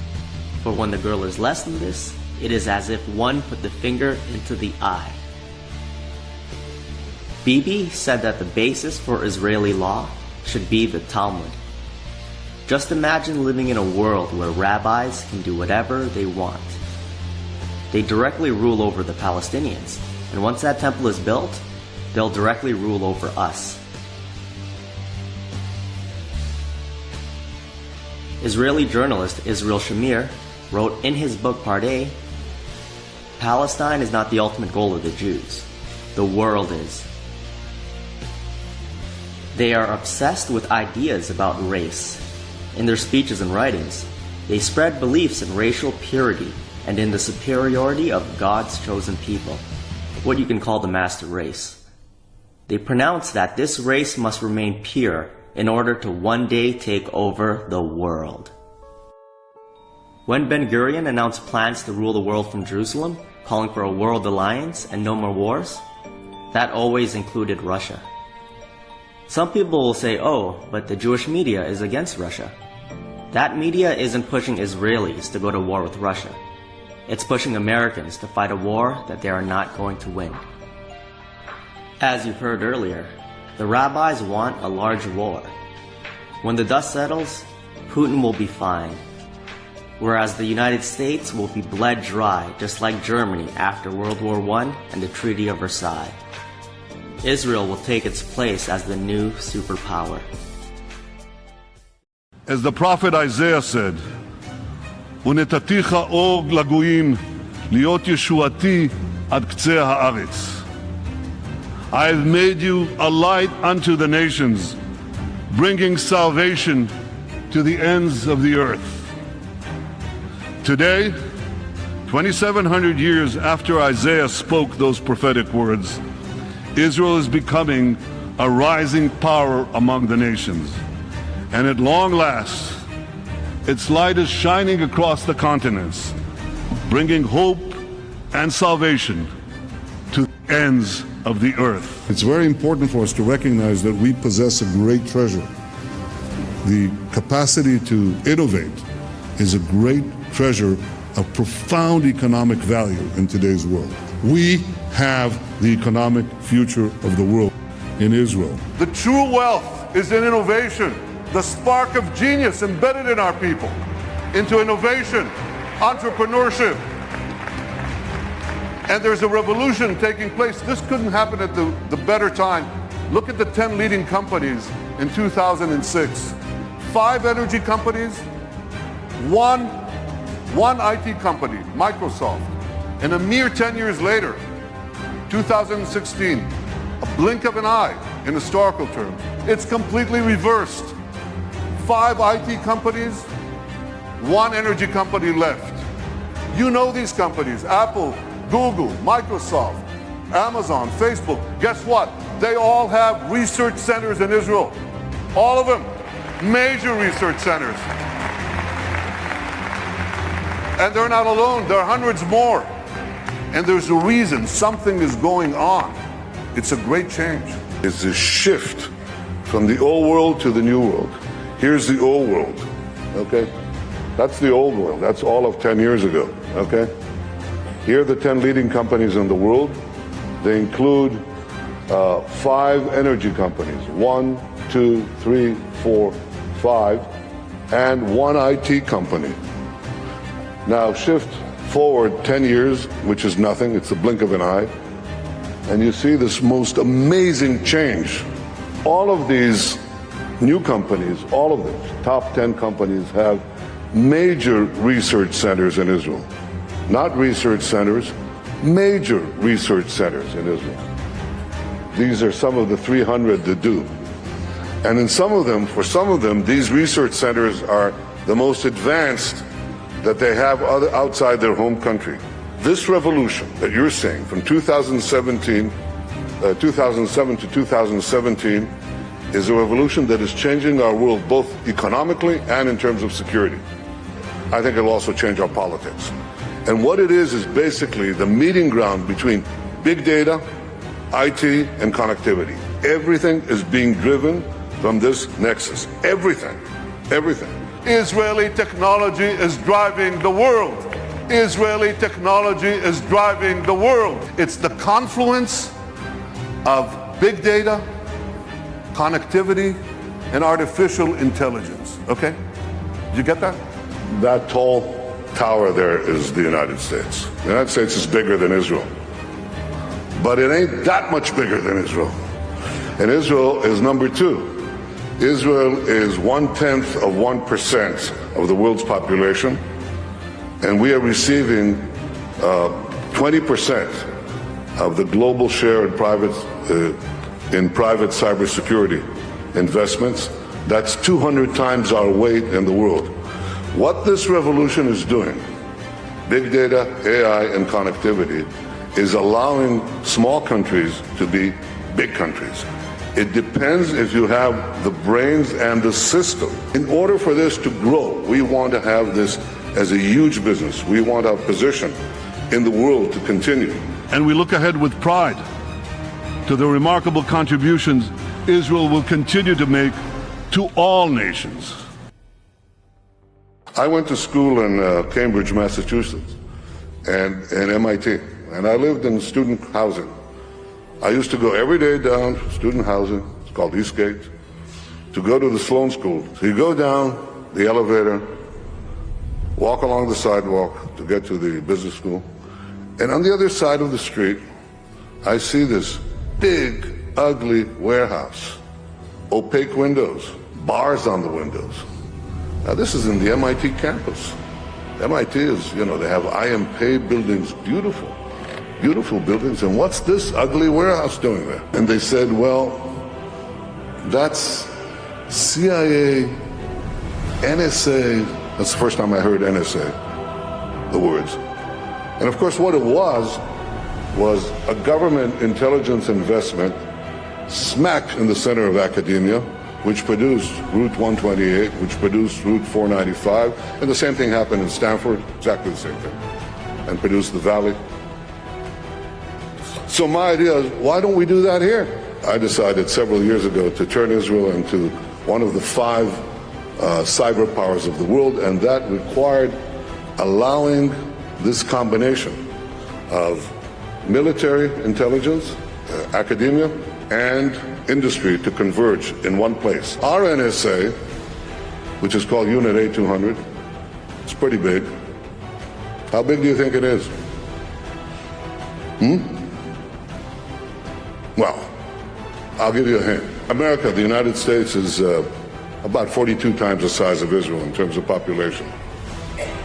For when the girl is less than this, it is as if one put the finger into the eye. Bibi said that the basis for Israeli law should be the Talmud. Just imagine living in a world where rabbis can do whatever they want. They directly rule over the Palestinians, and once that temple is built, they'll directly rule over us. Israeli journalist Israel Shamir wrote in his book Part A, Palestine is not the ultimate goal of the Jews. The world is. They are obsessed with ideas about race. In their speeches and writings, they spread beliefs in racial purity and in the superiority of God's chosen people, what you can call the master race. They pronounce that this race must remain pure in order to one day take over the world. When Ben-Gurion announced plans to rule the world from Jerusalem, calling for a world alliance and no more wars, that always included Russia. Some people will say, oh, but the Jewish media is against Russia. That media isn't pushing Israelis to go to war with Russia. It's pushing Americans to fight a war that they are not going to win. As you've heard earlier, the rabbis want a large war. When the dust settles, Putin will be fine, whereas the United States will be bled dry, just like Germany after World War I and the Treaty of Versailles. Israel will take its place as the new superpower. As the prophet Isaiah said, "Unetaticha or lagoyim, liot yeshuati ad ktseh haaretz." I have made you a light unto the nations, bringing salvation to the ends of the earth. Today, 2,700 years after Isaiah spoke those prophetic words, Israel is becoming a rising power among the nations. And at long last, its light is shining across the continents, bringing hope and salvation to the ends of the earth. It's very important for us to recognize that we possess a great treasure. The capacity to innovate is a great treasure of profound economic value in today's world. We have the economic future of the world in Israel. The true wealth is in innovation, the spark of genius embedded in our people, into innovation, entrepreneurship. And there's a revolution taking place. This couldn't happen at the better time. Look at the 10 leading companies in 2006. 5 energy companies, one IT company, Microsoft. And a mere 10 years later, 2016, a blink of an eye in historical terms, it's completely reversed. 5 IT companies, 1 energy company left. You know these companies, Apple, Google, Microsoft, Amazon, Facebook. Guess what? They all have research centers in Israel. All of them. Major research centers. And they're not alone. There are hundreds more. And there's a reason. Something is going on. It's a great change. It's a shift from the old world to the new world. Here's the old world, okay? That's the old world. That's all of 10 years ago, okay? Here are the 10 leading companies in the world. They include 5 energy companies, 1, 2, 3, 4, 5, and 1 IT company. Now shift forward 10 years, which is nothing, it's a blink of an eye, and you see this most amazing change. All of these new companies, all of them, top 10 companies, have major research centers in Israel. Not research centers, major research centers in Israel. These are some of the 300 that do. And in some of them, for some of them, these research centers are the most advanced that they have outside their home country. This revolution that you're seeing from 2007 to 2017 is a revolution that is changing our world both economically and in terms of security. I think it'll also change our politics. And what it is basically the meeting ground between big data, IT, and connectivity. Everything is being driven from this nexus. Everything. Everything. Israeli technology is driving the world. Israeli technology is driving the world. It's the confluence of big data, connectivity, and artificial intelligence. Okay? Did you get that? That tall tower there is the United States. The United States is bigger than Israel. But it ain't that much bigger than Israel. And Israel is number 2. Israel is 1/10 of 1% of the world's population, and we are receiving 20% of the global share in private cybersecurity investments. That's 200 times our weight in the world. What this revolution is doing, big data, AI, and connectivity, is allowing small countries to be big countries. It depends if you have the brains and the system. In order for this to grow, we want to have this as a huge business. We want our position in the world to continue. And we look ahead with pride to the remarkable contributions Israel will continue to make to all nations. I went to school in Cambridge, Massachusetts, and MIT, and I lived in student housing. I used to go every day down to student housing, it's called Eastgate, to go to the Sloan School. So you go down the elevator, walk along the sidewalk to get to the business school, and on the other side of the street, I see this big, ugly warehouse, opaque windows, bars on the windows. Now this is in the MIT campus. MIT is, they have IMP buildings, beautiful buildings, and what's this ugly warehouse doing there? And they said, well, that's CIA, NSA, that's the first time I heard NSA, the words. And of course what it was a government intelligence investment smack in the center of academia, which produced Route 128, which produced Route 495, and the same thing happened in Stanford, exactly the same thing, and produced the Valley. So my idea is, why don't we do that here? I decided several years ago to turn Israel into one of the 5 cyber powers of the world, and that required allowing this combination of military intelligence, academia, and industry to converge in one place. Our NSA, which is called Unit A200, it's pretty big. How big do you think it is? Well, I'll give you a hint. America, the United States, is about 42 times the size of Israel in terms of population.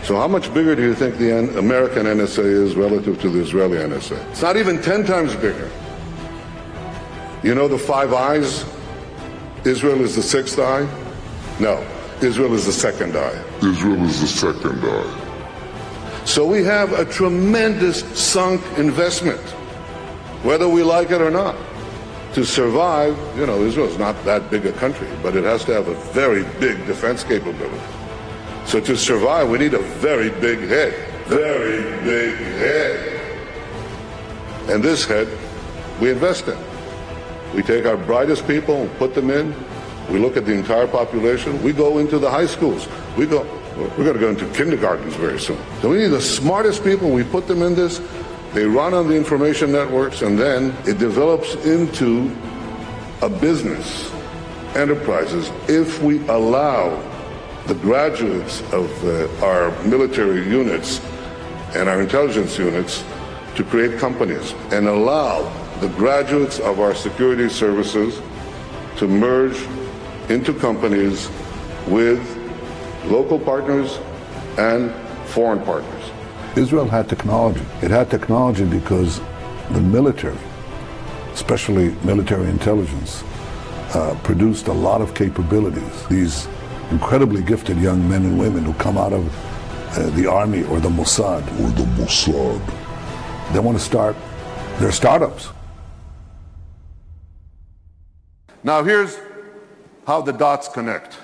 So how much bigger do you think the American NSA is relative to the Israeli NSA? It's not even 10 times bigger. You know the 5 eyes? Israel is the 6th eye? No, Israel is the 2nd eye. Israel is the 2nd eye. So we have a tremendous sunk investment, whether we like it or not. To survive, Israel is not that big a country, but it has to have a very big defense capability. So to survive, we need a very big head. Very big head. And this head, we invest in. We take our brightest people and put them in. We look at the entire population. We go into the high schools. We're going to go into kindergartens very soon. So we need the smartest people. We put them in this. They run on the information networks, and then it develops into a business, enterprises, if we allow the graduates of our military units and our intelligence units to create companies and allow the graduates of our security services to merge into companies with local partners and foreign partners. Israel had technology. It had technology because the military, especially military intelligence, produced a lot of capabilities. These incredibly gifted young men and women who come out of the army or the Mossad. They want to start their startups. Now here's how the dots connect.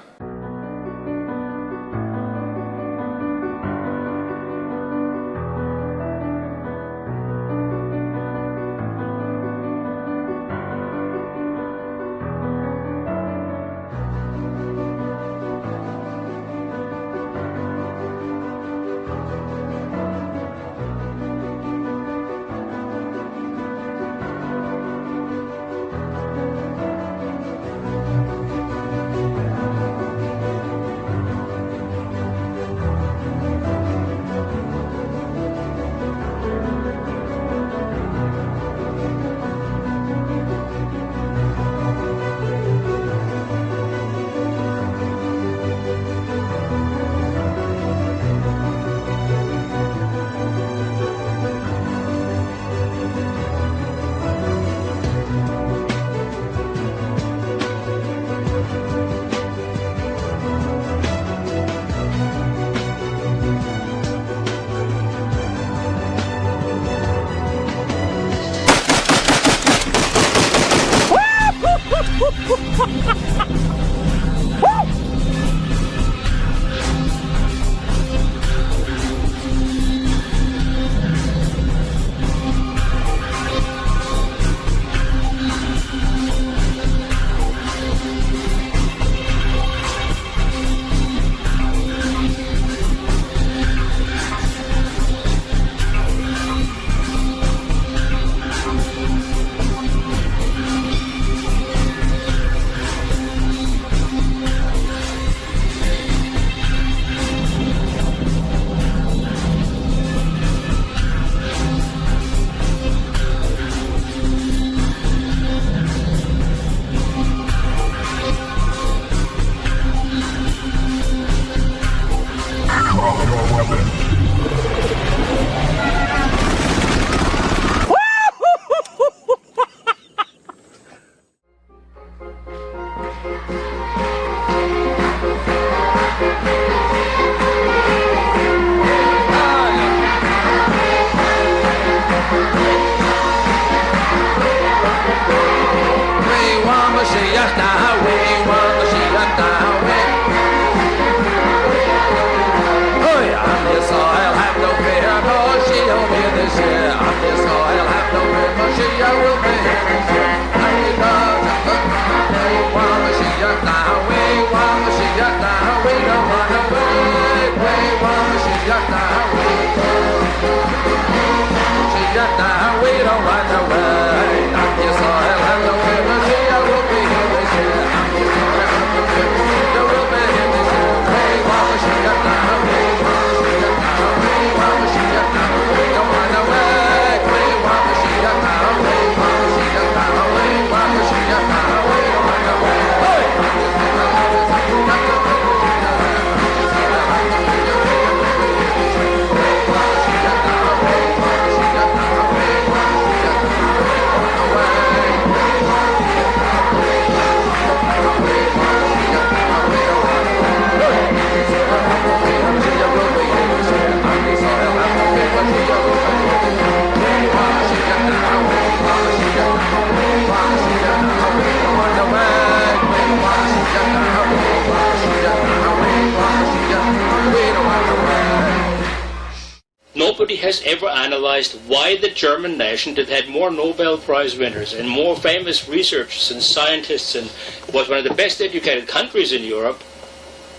Nobody has ever analyzed why the German nation that had more Nobel Prize winners and more famous researchers and scientists and was one of the best educated countries in Europe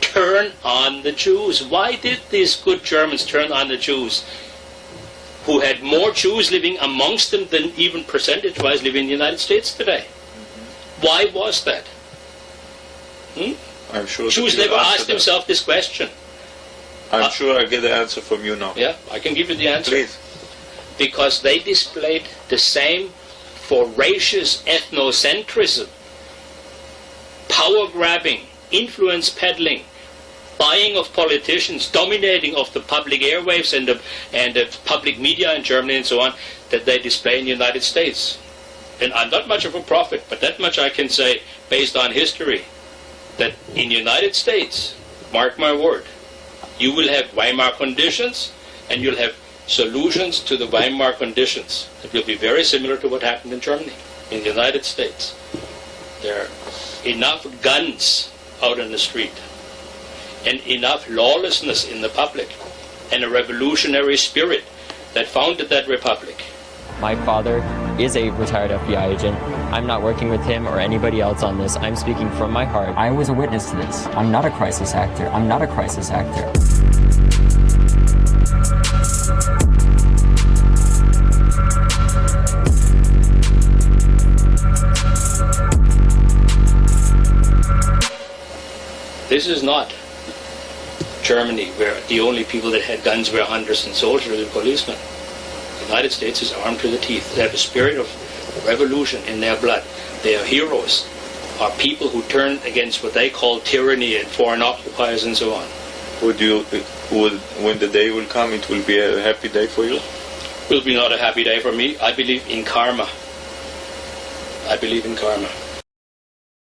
turn on the Jews. Why did these good Germans turn on the Jews? who had more Jews living amongst them than even percentage-wise live in the United States today. Why was that? I'm sure Jews never asked themselves this question. I'm sure I'll get the answer from you now. Yeah, I can give you the answer. Please. Because they displayed the same voracious ethnocentrism, power-grabbing, influence peddling, buying of politicians, dominating of the public airwaves and the public media in Germany and so on, that they display in the United States. And I'm not much of a prophet, but that much I can say based on history, that in the United States, mark my word, you will have Weimar conditions and you'll have solutions to the Weimar conditions that will be very similar to what happened in Germany. In the United States, there are enough guns out in the street and enough lawlessness in the public and a revolutionary spirit that founded that republic. My father is a retired FBI agent. I'm not working with him or anybody else on this. I'm speaking from my heart. I was a witness to this. I'm not a crisis actor. I'm not a crisis actor. This is not Germany, where the only people that had guns were hunters and soldiers and policemen. The United States is armed to the teeth. They have a spirit of revolution in their blood. Their heroes are people who turn against what they call tyranny and foreign occupiers and so on. When the day will come, it will be a happy day for you? It will be not a happy day for me. I believe in karma. I believe in karma.